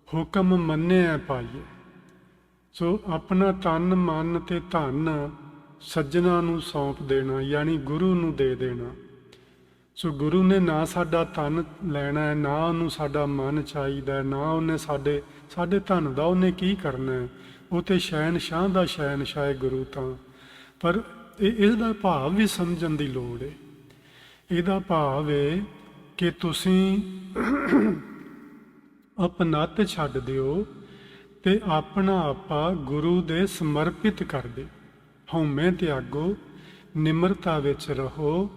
ਹੁਕਮ ਮੰਨਿਆ ਪਾਈਏ। ਸੋ ਆਪਣਾ ਤਨ ਮਨ ਤੇ ਧਨ ਸੱਜਣਾ ਨੂੰ ਸੌਂਪ ਦੇਣਾ, ਯਾਨੀ ਗੁਰੂ ਨੂੰ ਦੇ ਦੇਣਾ। ਸੋ ਗੁਰੂ ਨੇ ਨਾ ਸਾਡਾ ਧਨ ਲੈਣਾ ਹੈ, ਨਾ ਉਹਨੂੰ ਸਾਡਾ ਮਨ ਚਾਹੀਦਾ, ਨਾ ਉਹਨੇ ਸਾਡੇ ਧਨ ਦਾ ਉਹਨੇ ਕੀ ਕਰਨਾ ਹੈ। ਉਹ ਤੇ ਸ਼ਹਿਨਸ਼ਾਹ ਦਾ ਸ਼ਹਿਨਸ਼ਾਹ ਹੈ ਗੁਰੂ ਤਾਂ। ਪਰ ਇਹਦਾ ਭਾਵ ਵੀ ਸਮਝਣ ਦੀ ਲੋੜ ਹੈ। ਇਹਦਾ ਭਾਵ ਹੈ ਕਿ ਤੁਸੀਂ ਆਪਣੱਤ ਛੱਡ ਦਿਓ ਤੇ ਆਪਣਾ ਆਪਾ ਗੁਰੂ ਦੇ ਸਮਰਪਿਤ ਕਰ ਦਿਓ। ਹਉਮੈ ਤਿਆਗੋ, ਨਿਮਰਤਾ ਵਿੱਚ ਰਹੋ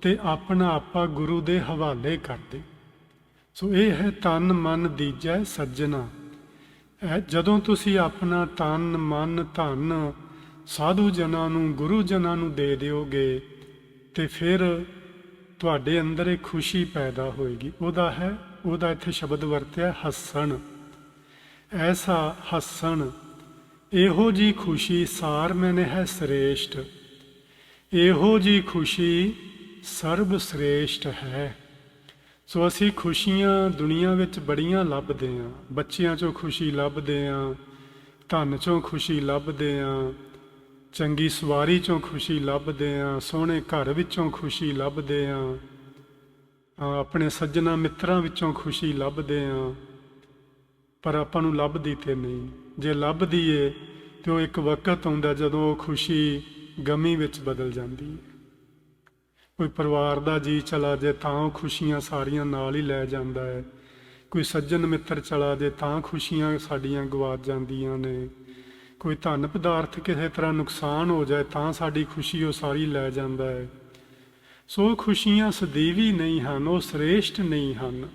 ਤੇ ਆਪਣਾ ਆਪਾ ਗੁਰੂ ਦੇ ਹਵਾਲੇ ਕਰ ਦਿਓ। ਸੋ ਇਹ ਹੈ ਤਨ ਮਨ ਦੀਜੈ ਸੱਜਣਾ। ਜਦੋਂ ਤੁਸੀਂ ਆਪਣਾ ਤਨ ਮਨ ਧਨ ਸਾਧੂ ਜਨਾਂ ਨੂੰ, ਗੁਰੂ ਜਨਾਂ ਨੂੰ ਦੇ ਦਿਓਗੇ ਤੇ ਫਿਰ ਤੁਹਾਡੇ ਅੰਦਰ ਇੱਕ ਖੁਸ਼ੀ ਪੈਦਾ ਹੋਏਗੀ। ਉਹਦਾ ਇੱਥੇ ਸ਼ਬਦ ਵਰਤਿਆ ਹੱਸਣ। ਐਸਾ ਹੱਸਣ, ਇਹੋ ਜੀ ਖੁਸ਼ੀ ਸਾਰ ਮੈਨੇ ਹੈ ਸ੍ਰੇਸ਼ਟ। ਇਹੋ ਜੀ ਖੁਸ਼ੀ ਸਰਬ ਸ੍ਰੇਸ਼ਟ ਹੈ। ਸੋ ਅਸੀਂ ਖੁਸ਼ੀਆਂ ਦੁਨੀਆ ਵਿੱਚ ਬੜੀਆਂ ਲੱਭਦੇ ਹਾਂ। ਬੱਚਿਆਂ 'ਚੋਂ ਖੁਸ਼ੀ ਲੱਭਦੇ ਹਾਂ, ਧਨ 'ਚੋਂ ਖੁਸ਼ੀ ਲੱਭਦੇ ਹਾਂ, ਚੰਗੀ ਸਵਾਰੀ 'ਚੋਂ ਖੁਸ਼ੀ ਲੱਭਦੇ ਹਾਂ, ਸੋਹਣੇ ਘਰ ਵਿੱਚੋਂ ਖੁਸ਼ੀ ਲੱਭਦੇ ਹਾਂ, ਆਪਣੇ ਸੱਜਣਾ ਮਿੱਤਰਾਂ ਵਿੱਚੋਂ ਖੁਸ਼ੀ ਲੱਭਦੇ ਹਾਂ। ਪਰ ਆਪਾਂ ਨੂੰ ਲੱਭਦੀ ਤੇ ਨਹੀਂ। ਜੇ ਲੱਭਦੀ ਏ ਤੇ ਉਹ ਇੱਕ ਵਕਤ ਆਉਂਦਾ ਜਦੋਂ ਉਹ ਖੁਸ਼ੀ ਗਮੀ ਵਿੱਚ ਬਦਲ ਜਾਂਦੀ ਹੈ। ਕੋਈ ਪਰਿਵਾਰ ਦਾ ਜੀ ਚਲਾ ਜੇ ਤਾਂ ਉਹ ਖੁਸ਼ੀਆਂ ਸਾਰੀਆਂ ਨਾਲ ਹੀ ਲੈ ਜਾਂਦਾ ਹੈ। ਕੋਈ ਸੱਜਣ ਮਿੱਤਰ ਚਲਾ ਜੇ ਤਾਂ ਖੁਸ਼ੀਆਂ ਸਾਡੀਆਂ ਗਵਾਚ ਜਾਂਦੀਆਂ ਨੇ। ਕੋਈ ਧਨ ਪਦਾਰਥ ਕਿਸੇ ਤਰ੍ਹਾਂ ਨੁਕਸਾਨ ਹੋ ਜਾਏ ਤਾਂ ਸਾਡੀ ਖੁਸ਼ੀ ਉਹ ਸਾਰੀ ਲੈ ਜਾਂਦਾ ਹੈ। ਸੋ ਖੁਸ਼ੀਆਂ ਸਦੀਵੀ ਨਹੀਂ ਹਨ, ਉਹ ਸ੍ਰੇਸ਼ਟ ਨਹੀਂ ਹਨ,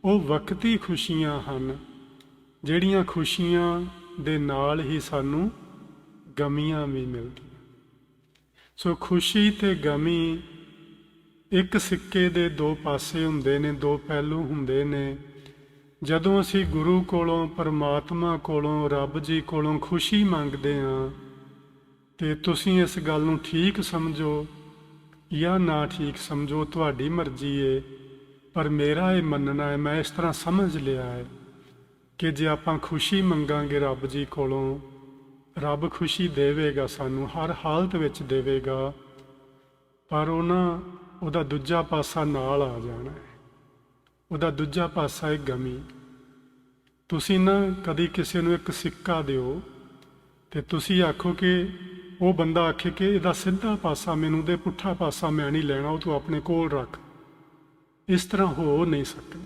ਉਹ ਵਕਤੀ ਖੁਸ਼ੀਆਂ ਹਨ, ਜਿਹੜੀਆਂ ਖੁਸ਼ੀਆਂ ਦੇ ਨਾਲ ਹੀ ਸਾਨੂੰ ਗਮੀਆਂ ਵੀ ਮਿਲਦੀਆਂ। ਸੋ ਖੁਸ਼ੀ ਤੇ ਗਮੀ ਇੱਕ ਸਿੱਕੇ ਦੇ 2 ਪਾਸੇ ਹੁੰਦੇ ਨੇ, 2 ਪਹਿਲੂ ਹੁੰਦੇ ਨੇ। ਜਦੋਂ ਅਸੀਂ ਗੁਰੂ ਕੋਲੋਂ, ਪਰਮਾਤਮਾ ਕੋਲੋਂ, ਰੱਬ ਜੀ ਕੋਲੋਂ ਖੁਸ਼ੀ ਮੰਗਦੇ ਹਾਂ ਤੇ ਤੁਸੀਂ ਇਸ ਗੱਲ ਨੂੰ ਠੀਕ ਸਮਝੋ ਜਾਂ ਨਾ ਠੀਕ ਸਮਝੋ, ਤੁਹਾਡੀ ਮਰਜ਼ੀ ਏ। ਪਰ ਮੇਰਾ ਇਹ ਮੰਨਣਾ ਹੈ, ਮੈਂ ਇਸ ਤਰ੍ਹਾਂ ਸਮਝ ਲਿਆ ਹੈ ਕਿ ਜੇ ਆਪਾਂ ਖੁਸ਼ੀ ਮੰਗਾਂਗੇ ਰੱਬ ਜੀ ਕੋਲੋਂ, ਰੱਬ ਖੁਸ਼ੀ ਦੇਵੇਗਾ ਸਾਨੂੰ, ਹਰ ਹਾਲਤ ਵਿੱਚ ਦੇਵੇਗਾ। ਪਰ ਉਹਦਾ ਦੂਜਾ ਪਾਸਾ ਨਾਲ ਆ ਜਾਣਾ ਹੈ। ਉਹਦਾ ਦੂਜਾ ਪਾਸਾ ਹੈ ਗਮੀ। ਤੁਸੀਂ ਨਾ ਕਦੀ ਕਿਸੇ ਨੂੰ ਇੱਕ ਸਿੱਕਾ ਦਿਓ ਤੇ ਤੁਸੀਂ ਆਖੋ ਕਿ ਉਹ ਬੰਦਾ ਆਖੇ ਕਿ ਇਹਦਾ ਸਿੱਧਾ ਪਾਸਾ ਮੈਨੂੰ ਦੇ, ਪੁੱਠਾ ਪਾਸਾ ਮੈਂ ਨਹੀਂ ਲੈਣਾ, ਉਹ ਤੂੰ ਆਪਣੇ ਕੋਲ ਰੱਖ। ਇਸ ਤਰ੍ਹਾਂ ਹੋ ਨਹੀਂ ਸਕਦਾ।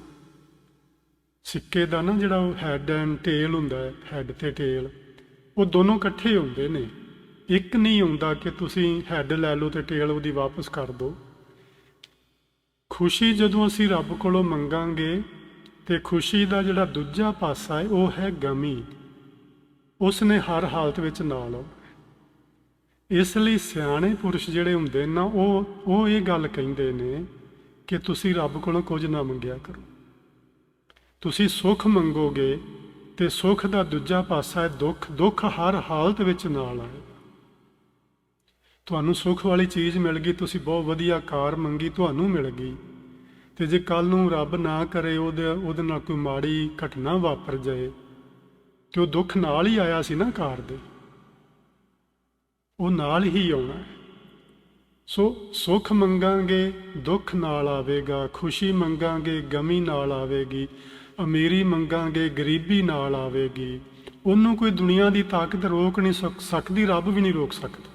ਸਿੱਕੇ ਦਾ ਨਾ ਜਿਹੜਾ ਉਹ ਹੈਡ ਐਂਡ ਟੇਲ ਹੁੰਦਾ ਹੈ, ਹੈਡ ਤੇ ਟੇਲ, ਉਹ ਦੋਨੋਂ ਇਕੱਠੇ ਹੁੰਦੇ ਨੇ। ਇੱਕ ਨਹੀਂ ਹੁੰਦਾ ਕਿ ਤੁਸੀਂ ਹੈਡ ਲੈ ਲਓ ਤੇ ਟੇਲ ਉਹਦੀ ਵਾਪਸ ਕਰ ਦਿਓ। ਖੁਸ਼ੀ ਜਦੋਂ ਅਸੀਂ ਰੱਬ ਕੋਲੋਂ ਮੰਗਾਂਗੇ ਤੇ ਖੁਸ਼ੀ ਦਾ ਜਿਹੜਾ ਦੂਜਾ ਪਾਸਾ ਹੈ ਉਹ ਹੈ ਗਮੀ। ਉਸ ਨੇ ਹਰ ਹਾਲਤ ਵਿੱਚ ਨਾਲ ਆਉਣਾ। ਇਸ ਲਈ ਸਿਆਣੇ ਪੁਰਸ਼ ਜਿਹੜੇ ਹੁੰਦੇ ਨਾ, ਉਹ ਇਹ ਗੱਲ ਕਹਿੰਦੇ ਨੇ ਕਿ ਤੁਸੀਂ ਰੱਬ ਕੋਲੋਂ ਕੁਝ ਨਾ ਮੰਗਿਆ ਕਰੋ। ਤੁਸੀਂ ਸੁੱਖ ਮੰਗੋਗੇ ਤੇ ਸੁੱਖ ਦਾ ਦੂਜਾ ਪਾਸਾ ਹੈ ਦੁੱਖ। ਦੁੱਖ ਹਰ ਹਾਲਤ ਵਿੱਚ ਨਾਲ ਆਏਗਾ। ਤੁਹਾਨੂੰ ਸੁੱਖ ਵਾਲੀ ਚੀਜ਼ ਮਿਲ ਗਈ, ਤੁਸੀਂ ਬਹੁਤ ਵਧੀਆ ਕਾਰ ਮੰਗੀ, ਤੁਹਾਨੂੰ ਮਿਲ ਗਈ, ਤੇ ਜੇ ਕੱਲ ਨੂੰ ਰੱਬ ਨਾ ਕਰੇ ਉਹਦੇ ਨਾਲ ਕੋਈ ਮਾੜੀ ਘਟਨਾ ਵਾਪਰ ਜਾਏ, ਤੇ ਉਹ ਦੁੱਖ ਨਾਲ ਹੀ ਆਇਆ ਸੀ ਨਾ ਕਾਰ ਦੇ, ਉਹ ਨਾਲ ਹੀ ਆਉਣਾ ਹੈ। ਸੋ ਸੁੱਖ ਮੰਗਾਂਗੇ ਦੁੱਖ ਨਾਲ ਆਵੇਗਾ, ਖੁਸ਼ੀ ਮੰਗਾਂਗੇ ਗਮੀ ਨਾਲ ਆਵੇਗੀ, ਅਮੀਰੀ ਮੰਗਾਂਗੇ ਗਰੀਬੀ ਨਾਲ ਆਵੇਗੀ। ਉਹਨੂੰ ਕੋਈ ਦੁਨੀਆ ਦੀ ਤਾਕਤ ਰੋਕ ਨਹੀਂ ਸਕਦੀ, ਰੱਬ ਵੀ ਨਹੀਂ ਰੋਕ ਸਕਦਾ,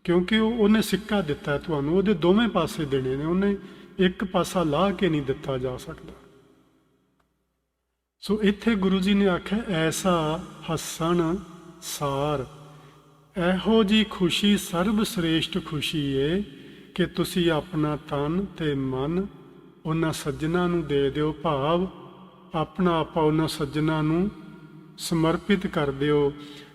ਕਿਉਂਕਿ ਉਹਨੇ ਸਿੱਕਾ ਦਿੱਤਾ ਹੈ ਤੁਹਾਨੂੰ, ਉਹਦੇ ਦੋਵੇਂ ਪਾਸੇ ਦੇਣੇ ਨੇ, ਉਹਨੇ ਇੱਕ ਪਾਸਾ ਲਾਹ ਕੇ ਨਹੀਂ ਦਿੱਤਾ ਜਾ ਸਕਦਾ। ਸੋ ਇੱਥੇ ਗੁਰੂ ਜੀ ਨੇ ਆਖਿਆ ਐਸਾ ਹੱਸਣ ਸਾਰ, ਇਹੋ ਜੀ ਖੁਸ਼ੀ ਸਰਬ ਸ੍ਰੇਸ਼ਟ ਖੁਸ਼ੀ ਏ ਕਿ ਤੁਸੀਂ ਆਪਣਾ ਤਨ ਤੇ ਮਨ ਉਹਨਾਂ ਸੱਜਣਾ ਨੂੰ ਦੇ ਦਿਓ, ਭਾਵ ਆਪਣਾ ਆਪਾ ਉਹਨਾਂ ਸੱਜਣਾ ਨੂੰ ਸਮਰਪਿਤ ਕਰ ਦਿਓ।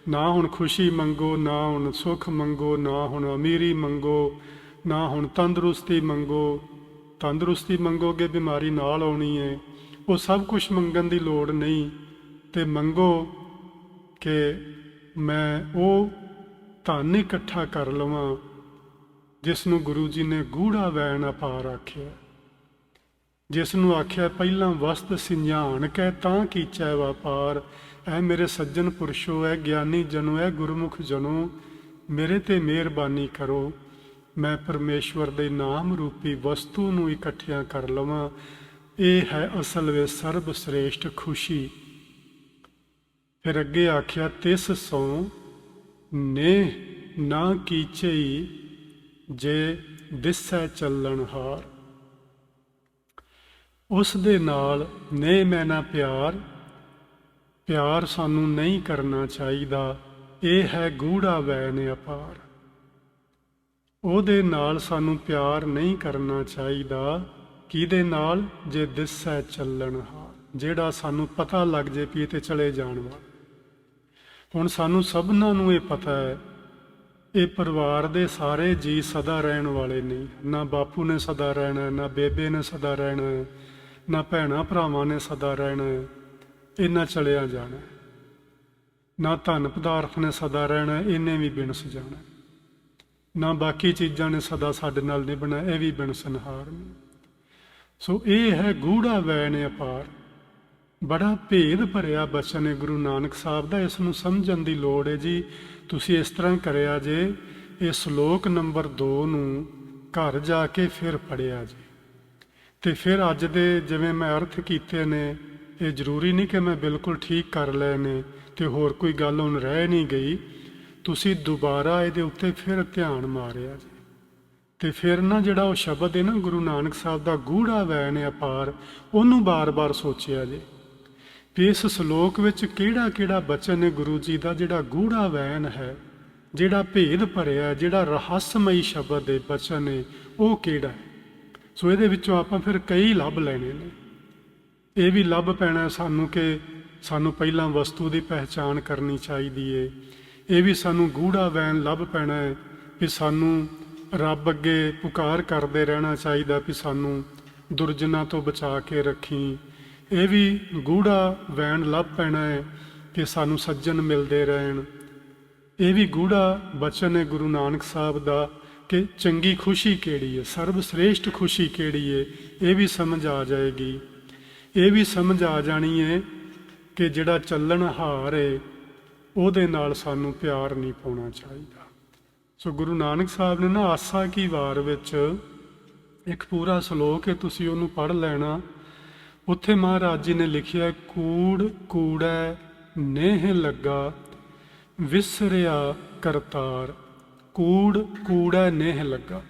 ਨਾ ਹੁਣ ਖੁਸ਼ੀ ਮੰਗੋ, ਨਾ ਹੁਣ ਸੁੱਖ ਮੰਗੋ, ਨਾ ਹੁਣ ਅਮੀਰੀ ਮੰਗੋ, ਨਾ ਹੁਣ ਤੰਦਰੁਸਤੀ ਮੰਗੋ। ਤੰਦਰੁਸਤੀ ਮੰਗੋਗੇ ਬਿਮਾਰੀ ਨਾਲ ਆਉਣੀ ਹੈ, ਉਹ ਸਭ ਕੁਝ ਮੰਗਣ ਦੀ ਲੋੜ ਨਹੀਂ। ਤੇ ਮੰਗੋ ਕਿ ਮੈਂ ਉਹ ਧਨ ਇਕੱਠਾ ਕਰ ਲਵਾਂ ਜਿਸ ਨੂੰ ਗੁਰੂ ਜੀ ਨੇ ਗੂੜਾ ਵੈਣ ਅਪਾਰ ਆਖਿਆ, ਜਿਸ ਨੂੰ ਆਖਿਆ ਪਹਿਲਾਂ ਵਸਤ ਸਿੰਝਾਣ ਕੈ ਤਾਂ ਕੀਚੈ ਵਪਾਰ। ਐ ਮੇਰੇ ਸੱਜਣ ਪੁਰਸ਼ੋ, ਐ ਗਿਆਨੀ ਜਨੋ, ਐ ਗੁਰਮੁਖ ਜਨੋ, ਮੇਰੇ ਤੇ ਮਿਹਰਬਾਨੀ ਕਰੋ, ਮੈਂ ਪਰਮੇਸ਼ਵਰ ਦੇ ਨਾਮ ਰੂਪੀ ਵਸਤੂ ਨੂੰ ਇਕੱਠਿਆਂ ਕਰ ਲਵਾਂ। ਇਹ ਹੈ ਅਸਲ ਵਿੱਚ ਸਰਬ ਸ੍ਰੇਸ਼ਟ ਖੁਸ਼ੀ। ਫਿਰ ਅੱਗੇ ਆਖਿਆ ਤਿਸ ਸੋਂ ਨੇਹ ਨਾ ਕੀਚਈ ਜੇ ਦਿਸੈ ਚੱਲਣ ਹਾਰ। ਉਸ ਦੇ ਨਾਲ ਨੇਹ ਮੈਨਾ ਪਿਆਰ, ਪਿਆਰ ਸਾਨੂੰ ਨਹੀਂ ਕਰਨਾ ਚਾਹੀਦਾ। ਇਹ ਹੈ ਗੂੜਾ ਵੈਣ ਅਪਾਰ। ਉਹਦੇ ਨਾਲ ਸਾਨੂੰ ਪਿਆਰ ਨਹੀਂ ਕਰਨਾ ਚਾਹੀਦਾ। ਕਿਹਦੇ ਨਾਲ? ਜੇ ਦਿਸੈ ਚੱਲਣ ਹਾਰ, ਜਿਹੜਾ ਸਾਨੂੰ ਪਤਾ ਲੱਗ ਜੇ ਵੀ ਤੇ ਚਲੇ ਜਾਣ ਵਾਲਾ। ਹੁਣ ਸਾਨੂੰ ਸਭਨਾਂ ਨੂੰ ਇਹ ਪਤਾ ਹੈ ਇਹ ਪਰਿਵਾਰ ਦੇ ਸਾਰੇ ਜੀ ਸਦਾ ਰਹਿਣ ਵਾਲੇ ਨਹੀਂ। ਨਾ ਬਾਪੂ ਨੇ ਸਦਾ ਰਹਿਣਾ, ਨਾ ਬੇਬੇ ਨੇ ਸਦਾ ਰਹਿਣਾ, ਨਾ ਭੈਣਾਂ ਭਰਾਵਾਂ ਨੇ ਸਦਾ ਰਹਿਣਾ, ਇਹਨਾਂ ਚਲਿਆ ਜਾਣਾ। ਨਾ ਧਨ ਪਦਾਰਥ ਨੇ ਸਦਾ ਰਹਿਣਾ, ਇਹਨੇ ਵੀ ਬਿਨਸ ਜਾਣਾ। ਨਾ ਬਾਕੀ ਚੀਜ਼ਾਂ ਨੇ ਸਦਾ ਸਾਡੇ ਨਾਲ ਨਿਭਣਾ, ਇਹ ਵੀ ਬਿਨਸਨਹਾਰ ਨੇ। ਸੋ ਇਹ ਹੈ ਗੂੜਾ ਵੈਣ ਅਪਾਰ। ਬੜਾ ਭੇਦ ਭਰਿਆ ਬਚਨ ਹੈ ਗੁਰੂ ਨਾਨਕ ਸਾਹਿਬ ਦਾ, ਇਸ ਨੂੰ ਸਮਝਣ ਦੀ ਲੋੜ ਹੈ ਜੀ। ਤੁਸੀਂ ਇਸ ਤਰ੍ਹਾਂ ਕਰਿਆ ਜੇ, ਇਹ ਸ਼ਲੋਕ ਨੰਬਰ 2 ਨੂੰ ਘਰ ਜਾ ਕੇ ਫਿਰ ਪੜ੍ਹਿਆ ਜੀ। ਤੇ ਫਿਰ ਅੱਜ ਦੇ ਜਿਵੇਂ ਮੈਂ ਅਰਥ ਕੀਤੇ ਨੇ, ਇਹ ਜ਼ਰੂਰੀ ਨਹੀਂ ਕਿ ਮੈਂ ਬਿਲਕੁਲ ਠੀਕ ਕਰ ਲਏ ਨੇ ਤੇ ਹੋਰ ਕੋਈ ਗੱਲ ਹੁਣ ਰਹਿ ਨਹੀਂ ਗਈ। ਤੁਸੀਂ ਦੁਬਾਰਾ ਇਹਦੇ ਉੱਤੇ ਫਿਰ ਧਿਆਨ ਮਾਰਿਆ ਜੀ। ਤੇ ਫਿਰ ਨਾ ਜਿਹੜਾ ਉਹ ਸ਼ਬਦ ਹੈ ਨਾ ਗੁਰੂ ਨਾਨਕ ਸਾਹਿਬ ਦਾ ਗੂੜਾ ਵੈਣ ਅਪਾਰ, ਉਹਨੂੰ ਬਾਰ-ਬਾਰ ਸੋਚਿਆ ਜੀ ਵੀ ਇਸ ਸ਼ਲੋਕ ਵਿੱਚ ਕਿਹੜਾ ਕਿਹੜਾ ਬਚਨ ਹੈ ਗੁਰੂ ਜੀ ਦਾ ਜਿਹੜਾ ਗੂੜਾ ਵੈਣ ਹੈ, ਜਿਹੜਾ ਭੇਦ ਭਰਿਆ, ਜਿਹੜਾ ਰਹੱਸਮਈ ਸ਼ਬਦ ਹੈ, ਬਚਨ ਹੈ, ਉਹ ਕਿਹੜਾ ਹੈ। ਸੋ ਇਹਦੇ ਵਿੱਚੋਂ ਆਪਾਂ ਫਿਰ ਕਈ ਲੱਭ ਲੈਣੇ ਨੇ। ਇਹ ਵੀ ਲੱਭ ਪੈਣਾ ਸਾਨੂੰ ਕਿ ਸਾਨੂੰ ਪਹਿਲਾਂ ਵਸਤੂ ਦੀ ਪਹਿਚਾਣ ਕਰਨੀ ਚਾਹੀਦੀ ਹੈ। ਇਹ ਵੀ ਸਾਨੂੰ ਗੂੜਾ ਵੈਣ ਲੱਭ ਪੈਣਾ ਹੈ ਵੀ ਸਾਨੂੰ ਰੱਬ ਅੱਗੇ ਪੁਕਾਰ ਕਰਦੇ ਰਹਿਣਾ ਚਾਹੀਦਾ ਵੀ ਸਾਨੂੰ ਦੁਰਜਨਾਂ ਤੋਂ ਬਚਾ ਕੇ ਰੱਖੀ। ਇਹ ਵੀ ਗੂੜਾ ਵੈਣ ਲੱਭ ਪੈਣਾ ਹੈ ਕਿ ਸਾਨੂੰ ਸੱਜਣ ਮਿਲਦੇ ਰਹਿਣ। ਇਹ ਵੀ ਗੂੜਾ ਬਚਨ ਹੈ ਗੁਰੂ ਨਾਨਕ ਸਾਹਿਬ ਦਾ ਕਿ ਚੰਗੀ ਖੁਸ਼ੀ ਕਿਹੜੀ ਹੈ, ਸਰਬ ਸ੍ਰੇਸ਼ਟ ਖੁਸ਼ੀ ਕਿਹੜੀ ਹੈ, ਇਹ ਵੀ ਸਮਝ ਆ ਜਾਏਗੀ। ਇਹ ਵੀ ਸਮਝ ਆ ਜਾਣੀ ਹੈ ਕਿ ਜਿਹੜਾ ਚੱਲਣਹਾਰ ਹੈ ਉਹਦੇ ਨਾਲ ਸਾਨੂੰ ਪਿਆਰ ਨਹੀਂ ਪਾਉਣਾ ਚਾਹੀਦਾ। ਸੋ ਗੁਰੂ ਨਾਨਕ ਸਾਹਿਬ ਨੇ ਨਾ ਆਸਾ ਕੀ ਵਾਰ ਵਿੱਚ ਇੱਕ ਪੂਰਾ ਸ਼ਲੋਕ ਹੈ, ਤੁਸੀਂ ਉਹਨੂੰ ਪੜ੍ਹ ਲੈਣਾ। ਉੱਥੇ ਮਹਾਰਾਜ ਜੀ ਨੇ ਲਿਖਿਆ ਕੂੜ ਕੂੜੈ ਨੇਹ ਲੱਗਾ ਵਿਸਰਿਆ ਕਰਤਾਰ। ਕੂੜ ਕੂੜੈ ਨੇਹ ਲੱਗਾ।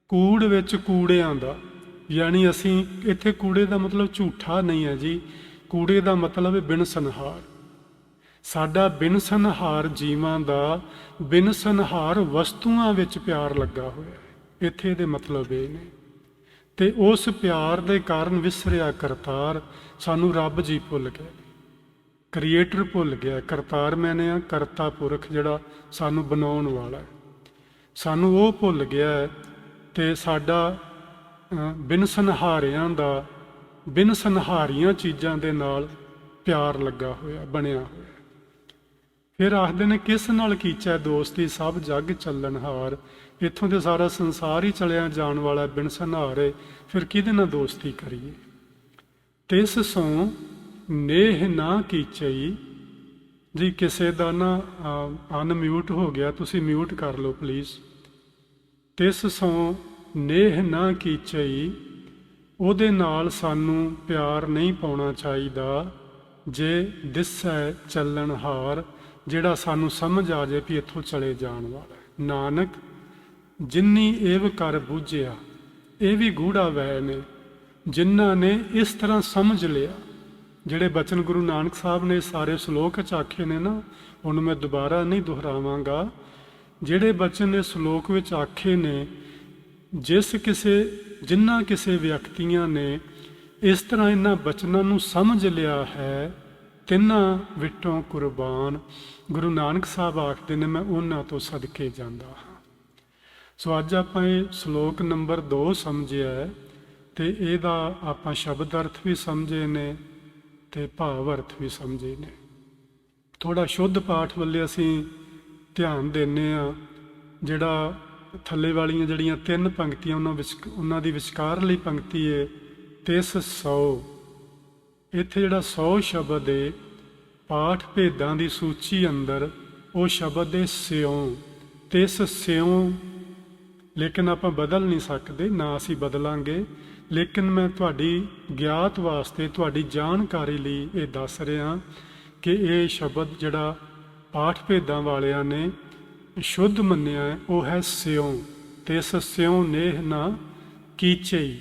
ਕੂੜ ਵਿੱਚ ਕੂੜਿਆਂ ਦਾ, ਯਾਨੀ ਅਸੀਂ ਇੱਥੇ ਕੂੜੇ ਦਾ ਮਤਲਬ ਝੂਠਾ ਨਹੀਂ ਹੈ ਜੀ। ਕੂੜੇ ਦਾ ਮਤਲਬ ਹੈ ਬਿਨਸਨਹਾਰ। ਸਾਡਾ ਬਿਨਸਨਹਾਰ ਜੀਵਾਂ ਦਾ, ਬਿਨਸਨਹਾਰ ਵਸਤੂਆਂ ਵਿੱਚ ਪਿਆਰ ਲੱਗਾ ਹੋਇਆ ਹੈ। ਇੱਥੇ ਦੇ ਮਤਲਬ ਇਹ ਨੇ। ਤੇ ਉਸ ਪਿਆਰ ਦੇ ਕਾਰਨ ਵਿਸਰਿਆ ਕਰਤਾਰ, ਸਾਨੂੰ ਰੱਬ ਜੀ ਭੁੱਲ ਗਏ, ਕ੍ਰੀਏਟਰ ਭੁੱਲ ਗਿਆ। ਕਰਤਾਰ ਮੈਨੇ ਆ ਕਰਤਾ ਪੁਰਖ, ਜਿਹੜਾ ਸਾਨੂੰ ਬਣਾਉਣ ਵਾਲਾ ਹੈ, ਸਾਨੂੰ ਉਹ ਭੁੱਲ ਗਿਆ। ਤੇ ਸਾਡਾ ਬਿਨਸਨਹਾਰਿਆਂ ਦਾ, ਬਿਨਸਨਹਾਰੀਆਂ ਚੀਜ਼ਾਂ ਦੇ ਨਾਲ ਪਿਆਰ ਲੱਗਾ ਹੋਇਆ, ਬਣਿਆ ਹੋਇਆ। फिर आखते ने किस नाल कीचै दोस्ती सब जग चलनहार। इत्थों तो सारा संसार ही चलिया जान वाला बिन संहारे, फिर किहदे नाल दोस्ती करिए। तिस सो नेह ना कीचई जी, किसी का ना अनम्यूट हो गया, तुसी म्यूट कर लो प्लीज़। तिस सो नेह ना कीचई, ਉਹਦੇ ਨਾਲ ਸਾਨੂੰ ਪਿਆਰ ਨਹੀਂ ਪਾਉਣਾ ਚਾਹੀਦਾ ਜੇ ਦਿਸੈ ਚੱਲਣਹਾਰ, ਜਿਹੜਾ ਸਾਨੂੰ ਸਮਝ ਆ ਜਾਏ ਵੀ ਇੱਥੋਂ ਚਲੇ ਜਾਣ ਵਾਲਾ। ਨਾਨਕ ਜਿੰਨੀ ਏਵ ਕਰ ਬੂਝਿਆ, ਇਹ ਵੀ ਗੂੜਾ ਵੈ ਨੇ ਜਿਨ੍ਹਾਂ ਨੇ ਇਸ ਤਰ੍ਹਾਂ ਸਮਝ ਲਿਆ। ਜਿਹੜੇ ਬਚਨ ਗੁਰੂ ਨਾਨਕ ਸਾਹਿਬ ਨੇ ਸਾਰੇ ਸ਼ਲੋਕ 'ਚ ਆਖੇ ਨੇ ਨਾ, ਹੁਣ ਮੈਂ ਦੁਬਾਰਾ ਨਹੀਂ ਦੁਹਰਾਵਾਂਗਾ। ਜਿਹੜੇ ਬਚਨ ਇਸ ਸ਼ਲੋਕ ਵਿੱਚ ਆਖੇ ਨੇ, ਜਿਨ੍ਹਾਂ ਕਿਸੇ ਵਿਅਕਤੀਆਂ ਨੇ ਇਸ ਤਰ੍ਹਾਂ ਇਹਨਾਂ ਬਚਨਾਂ ਨੂੰ ਸਮਝ ਲਿਆ ਹੈ, ਤਿੰਨਾਂ ਵਿੱਚੋਂ ਕੁਰਬਾਨ ਗੁਰੂ ਨਾਨਕ ਸਾਹਿਬ ਆਖਦੇ ਨੇ, ਮੈਂ ਉਹਨਾਂ ਤੋਂ ਸਦਕੇ ਜਾਂਦਾ ਹਾਂ। ਸੋ ਅੱਜ ਆਪਾਂ ਇਹ ਸ਼ਲੋਕ ਨੰਬਰ 2 ਸਮਝਿਆ ਹੈ, ਤੇ ਇਹਦਾ ਆਪਾਂ ਸ਼ਬਦ ਅਰਥ ਵੀ ਸਮਝੇ ਨੇ ਤੇ ਭਾਵ ਅਰਥ ਵੀ ਸਮਝੇ ਨੇ। ਥੋੜਾ ਸ਼ੁੱਧ ਪਾਠ ਵੱਲੇ ਅਸੀਂ ਧਿਆਨ ਦਿੰਦੇ ਹਾਂ। ਜਿਹੜਾ ਥੱਲੇ ਵਾਲੀਆਂ ਜਿਹੜੀਆਂ 3 ਪੰਕਤੀਆਂ ਉਹਨਾਂ ਦੀ ਵਿਚਕਾਰਲੀ ਪੰਕਤੀ ਹੈ ਤਿਸ 100। ਇੱਥੇ ਜਿਹੜਾ 100 ਸ਼ਬਦ ਹੈ, ਪਾਠ ਭੇਦਾਂ ਦੀ ਸੂਚੀ ਅੰਦਰ ਉਹ ਸ਼ਬਦ ਹੈ ਸਿਉਂ, ਤਿਸ ਸਿਉਂ। ਲੇਕਿਨ ਆਪਾਂ ਬਦਲ ਨਹੀਂ ਸਕਦੇ, ਨਾ ਅਸੀਂ ਬਦਲਾਂਗੇ। ਲੇਕਿਨ ਮੈਂ ਤੁਹਾਡੀ ਗਿਆਤ ਵਾਸਤੇ, ਤੁਹਾਡੀ ਜਾਣਕਾਰੀ ਲਈ ਇਹ ਦੱਸ ਰਿਹਾ ਕਿ ਇਹ ਸ਼ਬਦ ਜਿਹੜਾ ਪਾਠ ਭੇਦਾਂ ਵਾਲਿਆਂ ਨੇ ਸ਼ੁੱਧ ਮੰਨਿਆ ਹੈ, ਉਹ ਹੈ ਸਿਉਂ। ਤਿਸ ਸਿਉਂ ਨੇਹ ਨਾ ਕੀਚਈ।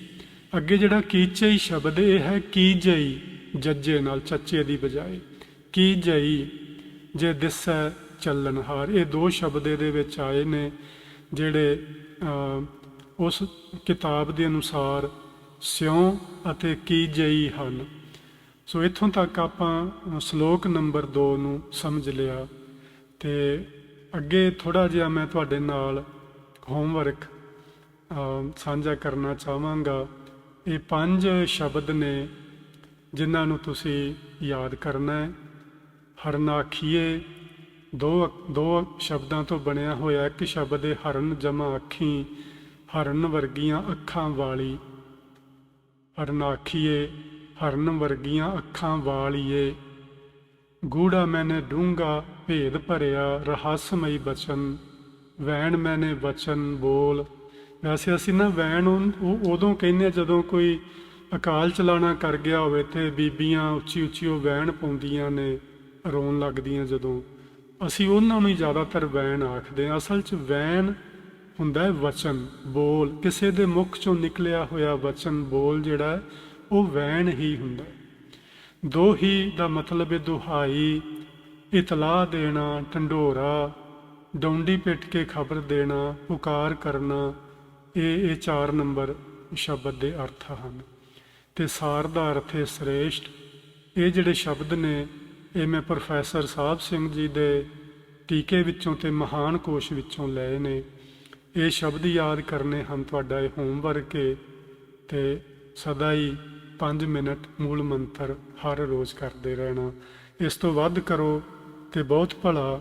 ਅੱਗੇ ਜਿਹੜਾ ਕੀਚਈ ਸ਼ਬਦ ਇਹ ਹੈ ਕੀਜਈ, ਜੱਜੇ ਨਾਲ, ਚੱਚੇ ਦੀ ਬਜਾਏ ਕੀਜਈ, ਜੇ ਦਿਸੈ ਚੱਲਣਹਾਰ। ਇਹ 2 ਸ਼ਬਦ ਇਹਦੇ ਵਿੱਚ ਆਏ ਨੇ ਜਿਹੜੇ ਉਸ ਕਿਤਾਬ ਦੇ ਅਨੁਸਾਰ ਸਿਉਂ ਅਤੇ ਕੀਜਈ ਹਨ। ਸੋ ਇੱਥੋਂ ਤੱਕ ਆਪਾਂ ਸ਼ਲੋਕ ਨੰਬਰ 2 ਨੂੰ ਸਮਝ ਲਿਆ। ਤੇ ਅੱਗੇ ਥੋੜ੍ਹਾ ਜਿਹਾ ਮੈਂ ਤੁਹਾਡੇ ਨਾਲ ਹੋਮਵਰਕ ਸਾਂਝਾ ਕਰਨਾ ਚਾਹਾਂਗਾ। ਇਹ 5 ਸ਼ਬਦ ਨੇ ਜਿਨ੍ਹਾਂ ਨੂੰ ਤੁਸੀਂ ਯਾਦ ਕਰਨਾ ਹੈ। ਹਰਨਾਖੀਏ ਦੋ ਸ਼ਬਦਾਂ ਤੋਂ ਬਣਿਆ ਹੋਇਆ ਇੱਕ ਸ਼ਬਦ ਹੈ ਹਰਨ ਜਮਾ ਅੱਖੀ, ਹਰਨ ਵਰਗੀਆਂ ਅੱਖਾਂ ਵਾਲੀ। ਹਰਨਾਖੀਏ ਹਰਨ ਵਰਗੀਆਂ ਅੱਖਾਂ ਵਾਲੀਏ, ਗੂੜਾ ਮੈਨੇ ਡੂੰਘਾ ਭੇਦ ਭਰਿਆ ਰਹੱਸਮਈ ਬਚਨ, ਵੈਣ ਮੈਨੇ ਵਚਨ ਬੋਲ। ਵੈਸੇ ਅਸੀਂ ਨਾ ਵੈਣ ਉਹ ਉਦੋਂ ਕਹਿੰਦੇ ਜਦੋਂ ਕੋਈ ਅਕਾਲ ਚਲਾਣਾ ਕਰ ਗਿਆ ਹੋਵੇ ਤੇ ਬੀਬੀਆਂ ਉੱਚੀ ਉੱਚੀ ਉਹ ਵੈਣ ਪਾਉਂਦੀਆਂ ਨੇ, ਰੋਣ ਲੱਗਦੀਆਂ ਜਦੋਂ, ਅਸੀਂ ਉਹਨਾਂ ਨੂੰ ਹੀ ਜ਼ਿਆਦਾਤਰ ਵੈਣ ਆਖਦੇ ਹਾਂ। ਅਸਲ 'ਚ ਵੈਣ ਹੁੰਦਾ ਹੈ ਵਚਨ ਬੋਲ, ਕਿਸੇ ਦੇ ਮੁਖ 'ਚੋਂ ਨਿਕਲਿਆ ਹੋਇਆ ਵਚਨ ਬੋਲ ਜਿਹੜਾ ਉਹ ਵੈਣ ਹੀ ਹੁੰਦਾ। ਦੋਹੀ ਦਾ ਮਤਲਬ ਹੈ ਦੁਹਾਈ, ਇਤਲਾਹ ਦੇਣਾ, ਢੰਡੋਰਾ, ਡੌਂਡੀ ਪਿੱਟ ਕੇ ਖਬਰ ਦੇਣਾ, ਪੁਕਾਰ ਕਰਨਾ। ਇਹ 4 ਨੰਬਰ ਸ਼ਬਦ ਦੇ ਅਰਥ ਹਨ। ਤੇ ਸਾਰ ਦਾ ਅਰਥ ਹੈ ਸ੍ਰੇਸ਼ਟ। ਇਹ ਜਿਹੜੇ ਸ਼ਬਦ ਨੇ ਇਹ ਮੈਂ ਪ੍ਰੋਫੈਸਰ ਸਾਹਿਬ ਸਿੰਘ ਜੀ ਦੇ ਟੀਕੇ ਵਿੱਚੋਂ ਤੇ ਮਹਾਨ ਕੋਸ਼ ਵਿੱਚੋਂ ਲਏ ਨੇ। ਇਹ ਸ਼ਬਦ ਯਾਦ ਕਰਨੇ ਹਨ, ਤੁਹਾਡਾ ਇਹ ਹੋਮਵਰਕ ਹੈ। ਤੇ ਸਦਾ ਹੀ 5 ਮਿੰਟ ਮੂਲ ਮੰਤਰ ਹਰ ਰੋਜ਼ ਕਰਦੇ ਰਹਿਣਾ। ਇਸ ਤੋਂ ਵੱਧ ਕਰੋ ਤੇ ਬਹੁਤ ਭਲਾ,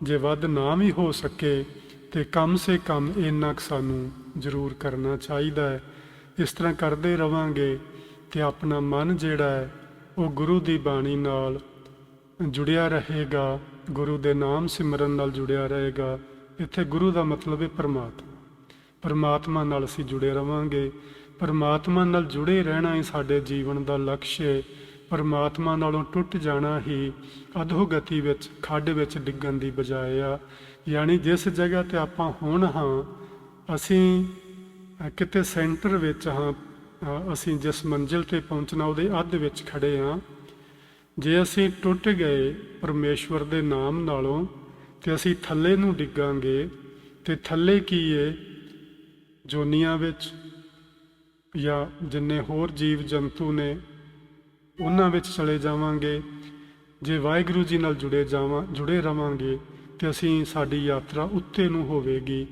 ਜੇ ਵੱਧ ਨਾ ਵੀ ਹੋ ਸਕੇ ਤੇ ਕਮ ਸੇ ਕਮ ਇੰਨਾ ਕੁ ਸਾਨੂੰ ਜ਼ਰੂਰ ਕਰਨਾ ਚਾਹੀਦਾ ਹੈ। ਇਸ ਤਰ੍ਹਾਂ ਕਰਦੇ ਰਵਾਂਗੇ ਤੇ ਆਪਣਾ ਮਨ ਜਿਹੜਾ ਹੈ ਉਹ ਗੁਰੂ ਦੀ ਬਾਣੀ ਨਾਲ ਜੁੜਿਆ ਰਹੇਗਾ, ਗੁਰੂ ਦੇ ਨਾਮ ਸਿਮਰਨ ਨਾਲ ਜੁੜਿਆ ਰਹੇਗਾ। ਇੱਥੇ ਗੁਰੂ ਦਾ ਮਤਲਬ ਹੈ ਪਰਮਾਤਮਾ। ਪਰਮਾਤਮਾ ਨਾਲ ਅਸੀਂ ਜੁੜੇ ਰਵਾਂਗੇ। ਪਰਮਾਤਮਾ ਨਾਲ ਜੁੜੇ ਰਹਿਣਾ ਹੀ ਸਾਡੇ ਜੀਵਨ ਦਾ ਲਕਸ਼ ਹੈ। ਪਰਮਾਤਮਾ ਨਾਲੋਂ ਟੁੱਟ ਜਾਣਾ ਹੀ ਅਧੋਗਤੀ ਵਿੱਚ, ਖੱਡ ਵਿੱਚ ਡਿੱਗਣ ਦੀ ਬਜਾਏ ਆ। ਯਾਨੀ ਜਿਸ ਜਗ੍ਹਾ 'ਤੇ ਆਪਾਂ ਹੁਣ ਹਾਂ, ਅਸੀਂ ਕਿਤੇ ਸੈਂਟਰ ਵਿੱਚ ਹਾਂ, ਅਸੀਂ ਜਿਸ ਮੰਜ਼ਿਲ 'ਤੇ ਪਹੁੰਚਣਾ ਉਹਦੇ ਅੱਧ ਵਿੱਚ ਖੜੇ ਹਾਂ। ਜੇ ਅਸੀਂ ਟੁੱਟ ਗਏ ਪਰਮੇਸ਼ਵਰ ਦੇ ਨਾਮ ਨਾਲੋਂ ਤੇ ਅਸੀਂ ਥੱਲੇ ਨੂੰ ਡਿੱਗਾਂਗੇ। ਤੇ ਥੱਲੇ ਕੀ ਹੈ? ਜੋਨੀਆਂ ਵਿੱਚ ਜਾਂ ਜਿੰਨੇ ਹੋਰ ਜੀਵ ਜੰਤੂ ਨੇ ਉਹਨਾਂ ਵਿੱਚ ਚਲੇ ਜਾਵਾਂਗੇ। ਜੇ ਵਾਹਿਗੁਰੂ ਜੀ ਨਾਲ ਜੁੜੇ ਰਵਾਂਗੇ ਤੇ ਸਾਡੀ ਯਾਤਰਾ ਉੱਤੇ ਨੂੰ ਹੋਵੇਗੀ।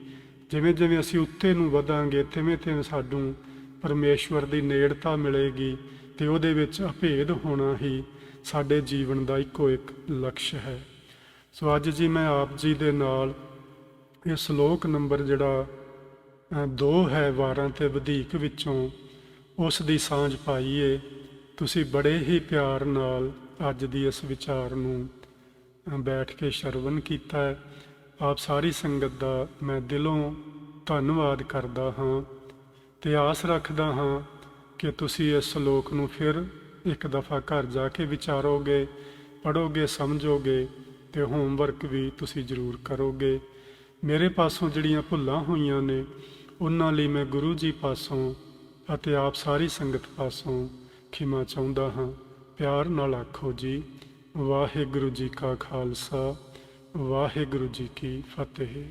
ਜਿਵੇਂ ਜਿਵੇਂ ਅਸੀਂ ਉੱਤੇ ਨੂੰ ਵਧਾਂਗੇ ਤਿਵੇਂ ਤਿਵੇਂ ਸਾਨੂੰ ਪਰਮੇਸ਼ਵਰ ਦੀ ਨੇੜਤਾ ਮਿਲੇਗੀ ਤੇ ਉਹਦੇ ਵਿੱਚ ਅਭੇਦ ਹੋਣਾ ਹੀ ਸਾਡੇ ਜੀਵਨ ਦਾ ਇੱਕੋ ਇੱਕ ਲਕਸ਼ ਹੈ। ਸੋ ਅੱਜ ਜੀ ਮੈਂ ਆਪ ਜੀ ਦੇ ਨਾਲ ਇਹ ਸ਼ਲੋਕ ਨੰਬਰ ਜਿਹੜਾ 2 ਹੈ 12 ਤੇ ਵਧੀਕ ਵਿੱਚੋਂ, ਉਸ ਦੀ ਸਾਂਝ ਪਾਈਏ। ਤੁਸੀਂ ਬੜੇ ਹੀ ਪਿਆਰ ਨਾਲ ਅੱਜ ਦੀ ਇਸ ਵਿਚਾਰ ਨੂੰ ਬੈਠ ਕੇ ਸ਼ਰਵਨ ਕੀਤਾ ਹੈ। ਆਪ ਸਾਰੀ ਸੰਗਤ ਦਾ ਮੈਂ ਦਿਲੋਂ ਧੰਨਵਾਦ ਕਰਦਾ ਹਾਂ ਤੇ ਆਸ ਰੱਖਦਾ ਹਾਂ ਕਿ ਤੁਸੀਂ ਇਸ ਸ਼ਲੋਕ ਨੂੰ ਫਿਰ ਇੱਕ ਦਫਾ ਘਰ ਜਾ ਕੇ ਵਿਚਾਰੋਗੇ, ਪੜ੍ਹੋਗੇ, ਸਮਝੋਗੇ ਤੇ ਹੋਮਵਰਕ ਵੀ ਤੁਸੀਂ ਜ਼ਰੂਰ ਕਰੋਗੇ। ਮੇਰੇ ਪਾਸੋਂ ਜਿਹੜੀਆਂ ਭੁੱਲਾਂ ਹੋਈਆਂ ਨੇ ਉਹਨਾਂ ਲਈ ਮੈਂ ਗੁਰੂ ਜੀ ਪਾਸੋਂ ਅਤੇ ਆਪ ਸਾਰੀ ਸੰਗਤ ਪਾਸੋਂ ਖਿਮਾ ਚਾਹੁੰਦਾ ਹਾਂ। ਪਿਆਰ ਨਾਲ ਆਖੋ ਜੀ, ਵਾਹਿਗੁਰੂ ਜੀ ਕਾ ਖਾਲਸਾ, ਵਾਹਿਗੁਰੂ ਜੀ ਕੀ ਫਤਿਹ।